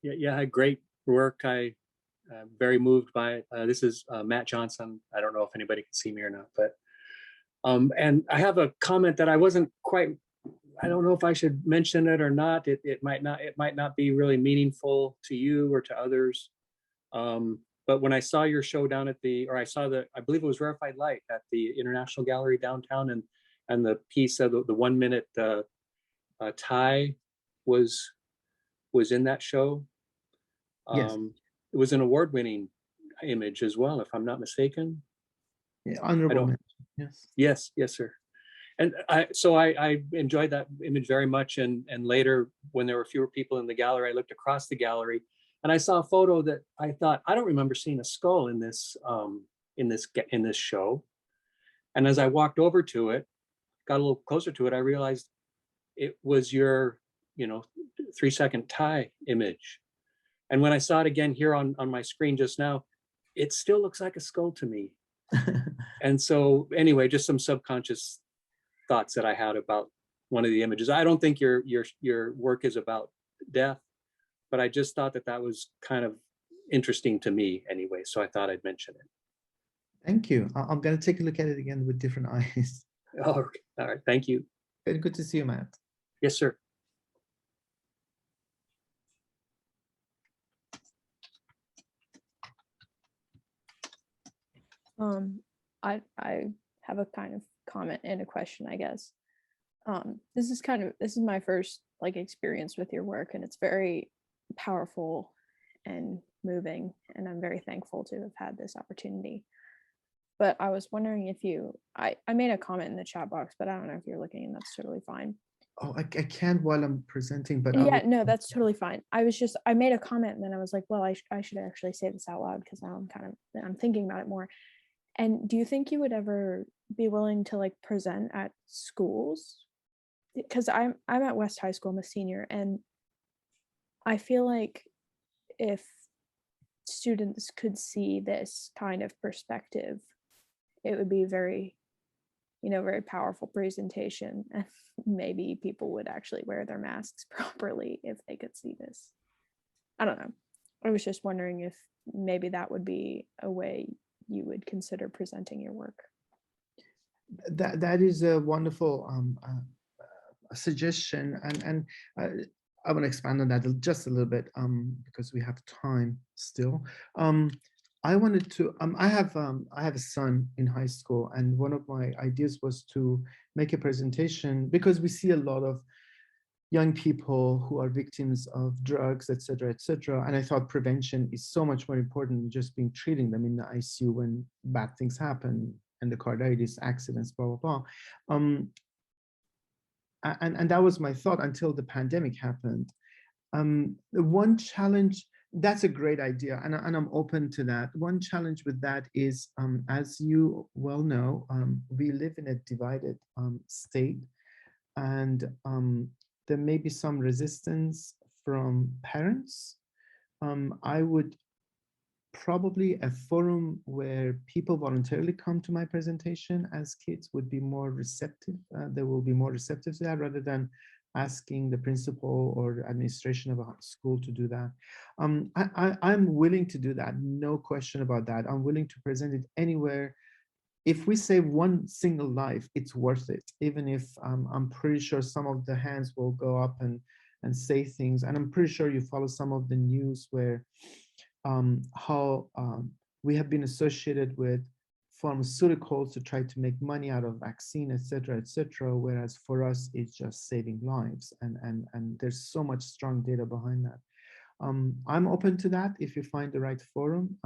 Speaker 6: Yeah, great work. I'm very moved by it. This is Matt Johnson. I don't know if anybody can see me or not, but and I have a comment that I wasn't quite, I don't know if I should mention it or not. It might not be really meaningful to you or to others. But when I saw your show down at I believe it was Rarefied Light at the International Gallery downtown, and the piece of the 1 minute tie was in that show.
Speaker 2: Yes.
Speaker 6: It was an award-winning image as well, if I'm not mistaken.
Speaker 2: Yeah, honorable mention. Yes,
Speaker 6: sir. And I enjoyed that image very much. And later, when there were fewer people in the gallery, I looked across the gallery and I saw a photo that I thought, I don't remember seeing a skull in this show. And as I walked over to it, got a little closer to it, I realized it was your 3-second tie image. And when I saw it again here on my screen just now, it still looks like a skull to me. And so anyway, just some subconscious thoughts that I had about one of the images. I don't think your work is about death, but I just thought that was kind of interesting to me anyway. So I thought I'd mention it.
Speaker 2: Thank you. I'm going to take a look at it again with different eyes.
Speaker 6: All right. Thank you.
Speaker 2: Very good to see you, Matt.
Speaker 6: Yes, sir.
Speaker 7: I have a kind of comment and a question, I guess. This is my first experience with your work, and it's very powerful and moving, and I'm very thankful to have had this opportunity. But I was wondering if I made a comment in the chat box, but I don't know if you're looking, and that's totally fine.
Speaker 2: Oh, I can't while I'm presenting, but
Speaker 7: yeah, no, that's totally fine. I made a comment and then I was like, well, I should actually say this out loud because now I'm thinking about it more. And do you think you would ever be willing to present at schools? Because I'm at West High School, I'm a senior, and I feel like if students could see this kind of perspective, it would be very powerful presentation, and maybe people would actually wear their masks properly if they could see this. I don't know. I was just wondering if maybe that would be a way you would consider presenting your work.
Speaker 2: That is a wonderful suggestion, and I want to expand on that just a little bit because we have time still. I wanted to. I have a son in high school, and one of my ideas was to make a presentation because we see a lot of young people who are victims of drugs, et cetera, and I thought prevention is so much more important than just treating them in the ICU when bad things happen, endocarditis, accidents, blah blah blah. And that was my thought until the pandemic happened. One challenge. That's a great idea, and I'm open to that. One challenge with that is, as you well know, we live in a divided state, and there may be some resistance from parents. I would probably a forum where people voluntarily come to my presentation as kids would be more receptive. They will be more receptive to that rather than asking the principal or administration of a school to do that. I'm willing to do that, no question about that. I'm willing to present it anywhere. If we save one single life, it's worth it, even if I'm pretty sure some of the hands will go up and say things. And I'm pretty sure you follow some of the news where how we have been associated with pharmaceuticals to try to make money out of vaccine, et cetera, whereas for us, it's just saving lives. And there's so much strong data behind that. I'm open to that if you find the right forum.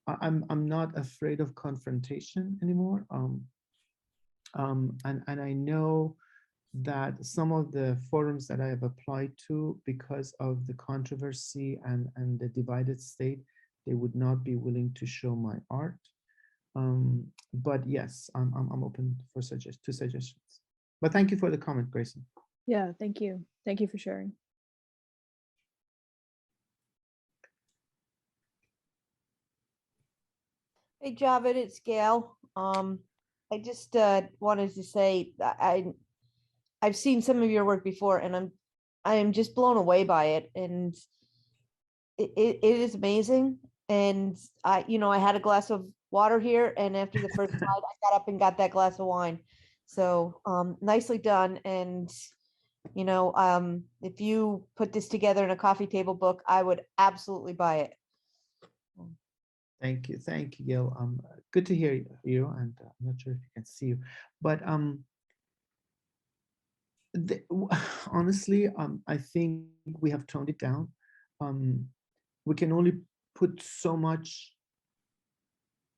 Speaker 2: I'm not afraid of confrontation anymore. And I know that some of the forums that I have applied to, because of the controversy and the divided state, they would not be willing to show my art. But yes, I'm open for suggestions. But thank you for the comment, Grayson.
Speaker 7: Yeah, thank you. Thank you for sharing.
Speaker 8: Hey, Javid, it's Gail. I just wanted to say that I've seen some of your work before, and I am just blown away by it, and it is amazing. And I had a glass of water here, and after the first slide, I got up and got that glass of wine. So nicely done. And if you put this together in a coffee table book, I would absolutely buy it.
Speaker 2: Thank you, Gail. Good to hear you, and I'm not sure if you can see you, but honestly, I think we have toned it down. We can only put so much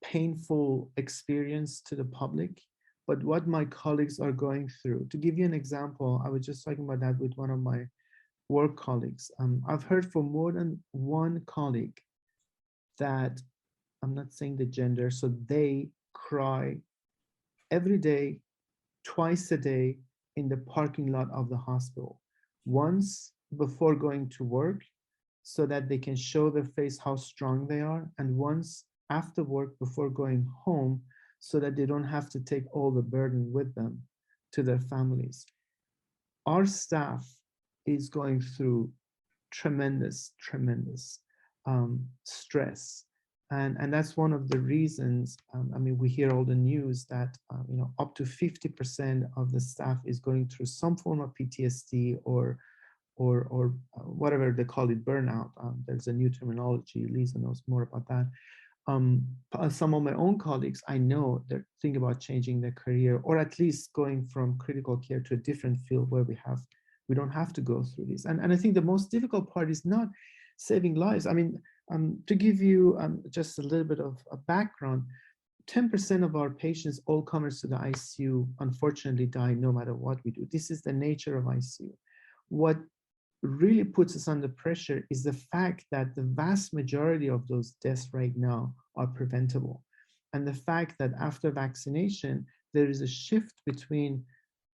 Speaker 2: painful experience to the public, but what my colleagues are going through. To give you an example, I was just talking about that with one of my work colleagues. I've heard from more than one colleague that, I'm not saying the gender, so they cry every day, twice a day in the parking lot of the hospital. Once before going to work so that they can show their face how strong they are, and once after work before going home so that they don't have to take all the burden with them to their families. Our staff is going through tremendous stress. And that's one of the reasons, I mean, we hear all the news that, up to 50% of the staff is going through some form of PTSD or whatever they call it, burnout. There's a new terminology, Lisa knows more about that. Some of my own colleagues, I know they're thinking about changing their career, or at least going from critical care to a different field where we don't have to go through this. And I think the most difficult part is not saving lives. I mean, to give you just a little bit of a background, 10% of our patients, all comers to the ICU, unfortunately die no matter what we do. This is the nature of ICU. What really puts us under pressure is the fact that the vast majority of those deaths right now are preventable. And the fact that after vaccination, there is a shift between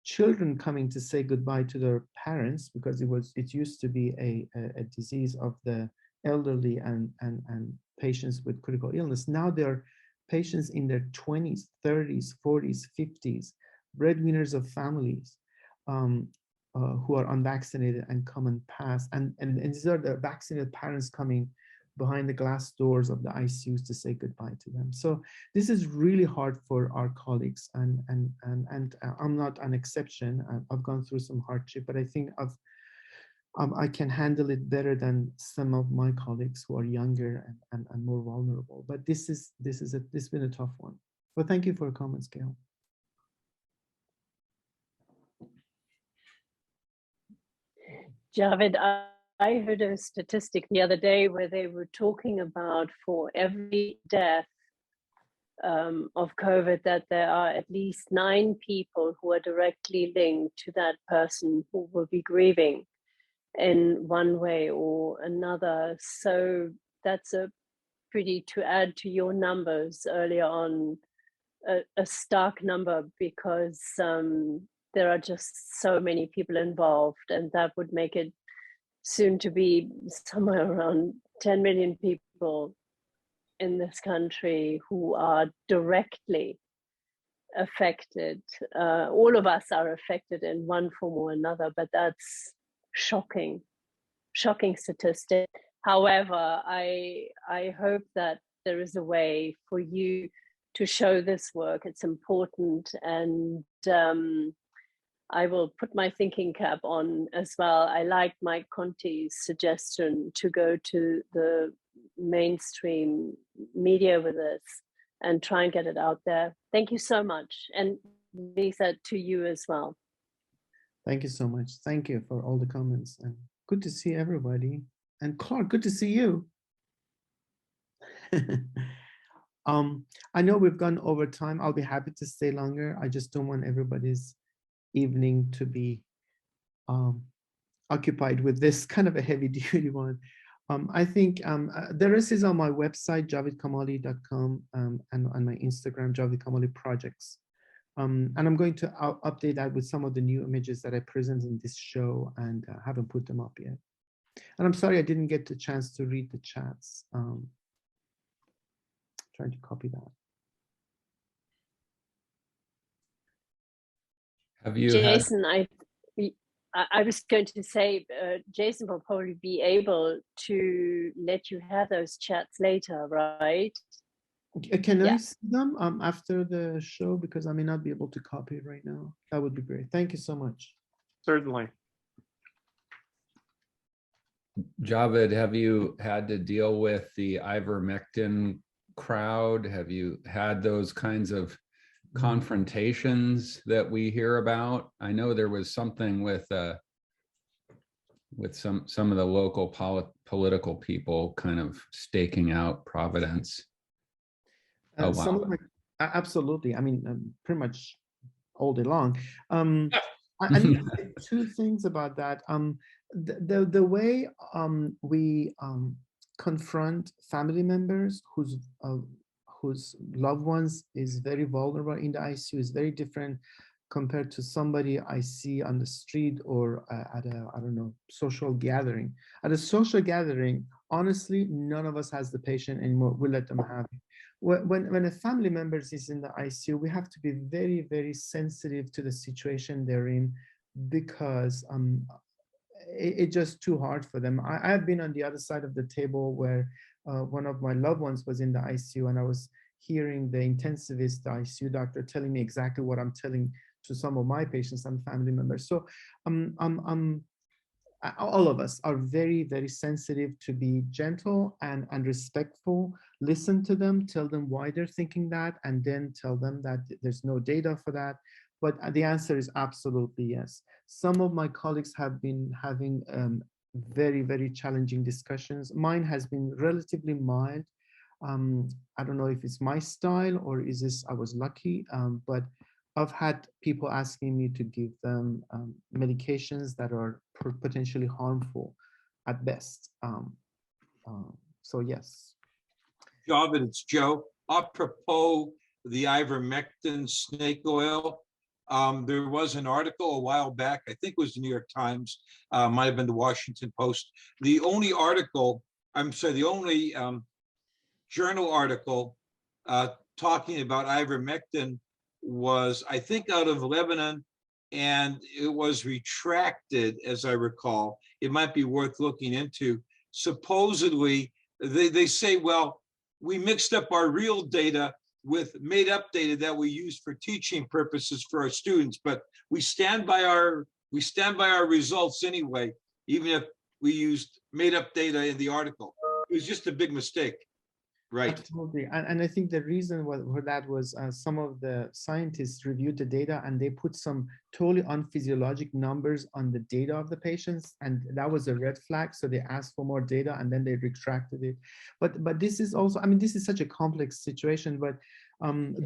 Speaker 2: children coming to say goodbye to their parents, because it used to be a disease of the elderly and patients with critical illness. Now there are patients in their 20s, 30s, 40s, 50s, breadwinners of families who are unvaccinated and come and pass. And these are the vaccinated parents coming behind the glass doors of the ICUs to say goodbye to them. So this is really hard for our colleagues, and I'm not an exception. I've gone through some hardship, but I think I can handle it better than some of my colleagues who are younger and more vulnerable. But this has been a tough one. But thank you for your comments, Gail.
Speaker 1: Javid, I heard a statistic the other day where they were talking about, for every death of COVID, that there are at least 9 people who are directly linked to that person who will be grieving in one way or another. So that's a pretty, to add to your numbers earlier on, a stark number, because there are just so many people involved, and that would make it soon to be somewhere around 10 million people in this country who are directly affected. All of us are affected in one form or another, but that's shocking statistic. However, I hope that there is a way for you to show this work. It's important, and I will put my thinking cap on as well. I like Mike Conti's suggestion to go to the mainstream media with this, and try and get it out there. Thank you so much. And Lisa, to you as well.
Speaker 2: Thank you so much. Thank you for all the comments, and good to see everybody. And Clark, good to see you. I know we've gone over time. I'll be happy to stay longer. I just don't want everybody's evening to be occupied with this kind of a heavy duty one. I think the rest is on my website, javidkamali.com, and on my Instagram, Javid Kamali Projects. And I'm going to update that with some of the new images that I present in this show, and haven't put them up yet. And I'm sorry I didn't get the chance to read the chats. Trying to copy that.
Speaker 5: Have you
Speaker 1: Jason, I was going to say, Jason will probably be able to let you have those chats later, right?
Speaker 2: Can I see them after the show? Because I may not be able to copy it right now. That would be great. Thank you so much.
Speaker 9: Certainly.
Speaker 5: Javid, have you had to deal with the ivermectin crowd? Have you had those kinds of confrontations that we hear about? I know there was something with some of the local political people kind of staking out Providence.
Speaker 2: Absolutely. I mean, pretty much all day long. I need to say two things about that. The way we confront family members whose loved ones is very vulnerable in the ICU is very different compared to somebody I see on the street or at a, I don't know, social gathering. At a social gathering, honestly, none of us has the patient anymore. We let them have it. When a family member is in the ICU, we have to be very, very sensitive to the situation they're in, because it's just too hard for them. I have been on the other side of the table where one of my loved ones was in the ICU, and I was hearing the intensivist, the ICU doctor, telling me exactly what I'm telling to some of my patients and family members. So all of us are very, very sensitive to be gentle and respectful. Listen to them, tell them why they're thinking that, and then tell them that there's no data for that. But the answer is absolutely yes. Some of my colleagues have been having very, very challenging discussions. Mine has been relatively mild. I don't know if it's my style or is this, I was lucky, but I've had people asking me to give them medications that are potentially harmful at best. So yes.
Speaker 4: Javid, it's Joe. Apropos the ivermectin snake oil, there was an article a while back, I think it was the New York Times, might have been the Washington Post. The only article, the only journal article talking about ivermectin was, I think, out of Lebanon, and it was retracted, as I recall. It might be worth looking into. Supposedly, they say, well, we mixed up our real data with made up data that we use for teaching purposes for our students, but we stand by our results anyway, even if we used made up data in the article. It was just a big mistake. Right.
Speaker 2: Absolutely. And I think the reason for that was some of the scientists reviewed the data and they put some totally unphysiologic numbers on the data of the patients. And that was a red flag. So they asked for more data and then they retracted it. But this is also, I mean, this is such a complex situation, but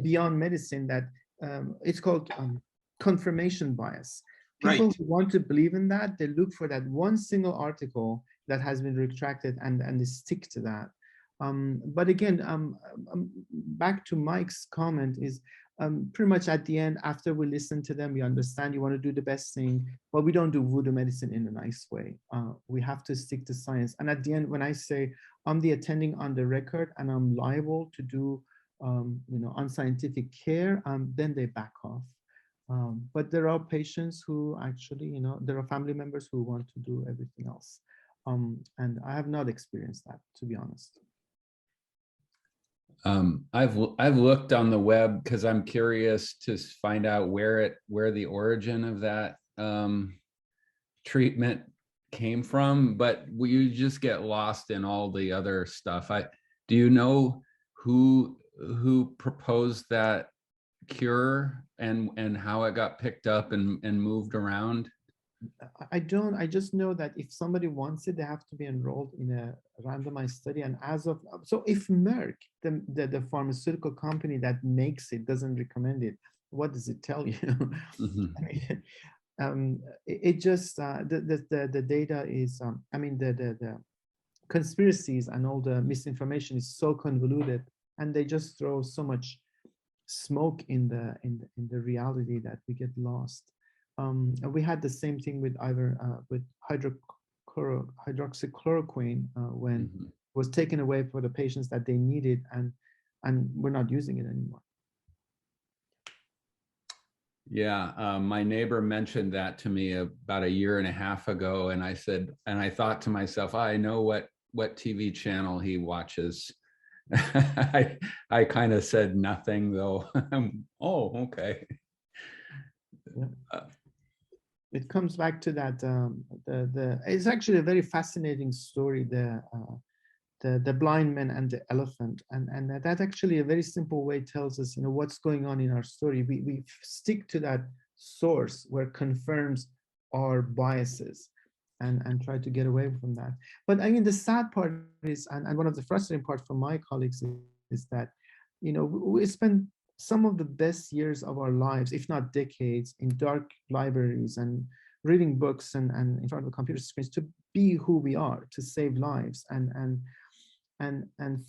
Speaker 2: beyond medicine, that it's called confirmation bias. People who want to believe in that, they look for that one single article that has been retracted and they stick to that. But again, back to Mike's comment is pretty much at the end, after we listen to them, we understand you want to do the best thing, but we don't do voodoo medicine in a nice way. We have to stick to science. And at the end, when I say I'm the attending on the record and I'm liable to do unscientific care, then they back off. But there are patients who actually, there are family members who want to do everything else. And I have not experienced that, to be honest.
Speaker 5: I've looked on the web because I'm curious to find out where the origin of that treatment came from, but you just get lost in all the other stuff. Do you know who who proposed that cure and how it got picked up and moved around?
Speaker 2: I don't. I just know that if somebody wants it, they have to be enrolled in a randomized study. And as of so, if Merck, the pharmaceutical company that makes it, doesn't recommend it, what does it tell you?
Speaker 5: Mhm.
Speaker 2: I mean, it just the data is. I mean, the conspiracies and all the misinformation is so convoluted, and they just throw so much smoke in the reality that we get lost. We had the same thing with with hydroxychloroquine when
Speaker 5: Mhm.
Speaker 2: it was taken away for the patients that they needed, and we're not using it anymore.
Speaker 5: Yeah, my neighbor mentioned that to me about a year and a half ago, and I said, and I thought to myself, I know what TV channel he watches. I kind of said nothing though. Oh, okay.
Speaker 2: Yeah. It comes back to that it's actually a very fascinating story, the blind man and the elephant, and that actually a very simple way tells us, you know, what's going on in our story. We stick to that source where it confirms our biases and try to get away from that. But I mean, the sad part is, and one of the frustrating parts for my colleagues is that, you know, we spend some of the best years of our lives, if not decades, in dark libraries and reading books and in front of the computer screens to be who we are, to save lives. And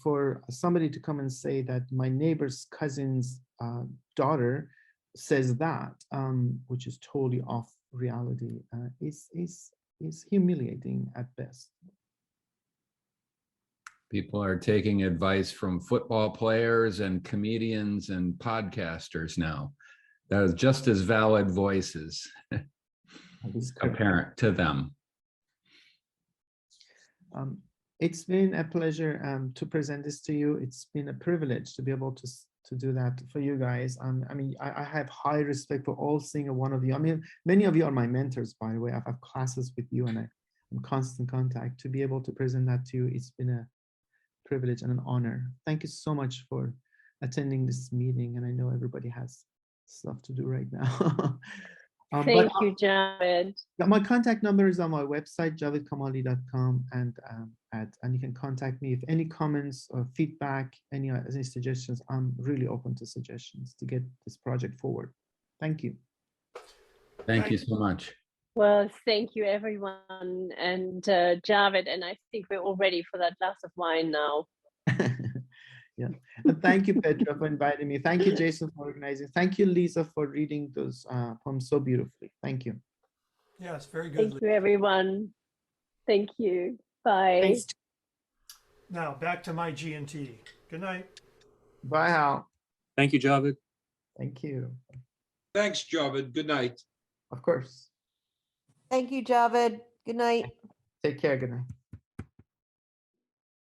Speaker 2: for somebody to come and say that my neighbor's cousin's daughter says that, which is totally off reality, is humiliating at best.
Speaker 5: People are taking advice from football players and comedians and podcasters now. That is just as valid voices apparent to them.
Speaker 2: It's been a pleasure to present this to you. It's been a privilege to be able to do that for you guys. I mean, I have high respect for all single one of you. I mean, many of you are my mentors, by the way. I've had classes with you and I'm in constant contact. To be able to present that to you, it's been a privilege and an honor. Thank you so much for attending this meeting. And I know everybody has stuff to do right now.
Speaker 1: Thank you, Javid.
Speaker 2: My contact number is on my website, javidkamali.com, and you can contact me if any comments or feedback, any suggestions. I'm really open to suggestions to get this project forward. Thank you.
Speaker 5: Thank you so much.
Speaker 1: Well, thank you, everyone, and Javid, and I think we're all ready for that glass of wine now.
Speaker 2: Yeah. And thank you, Petra, for inviting me. Thank you, Jason, for organizing. Thank you, Lisa, for reading those poems so beautifully. Thank you.
Speaker 9: Yes, very good.
Speaker 1: Thank you, everyone. Thank you. Bye.
Speaker 2: Thanks.
Speaker 9: Now back to my G&T. Good night.
Speaker 2: Bye, Hal.
Speaker 6: Thank you, Javid.
Speaker 2: Thank you.
Speaker 4: Thanks, Javid. Good night.
Speaker 2: Of course.
Speaker 8: Thank you, Javid. Good night.
Speaker 2: Take care. Good night.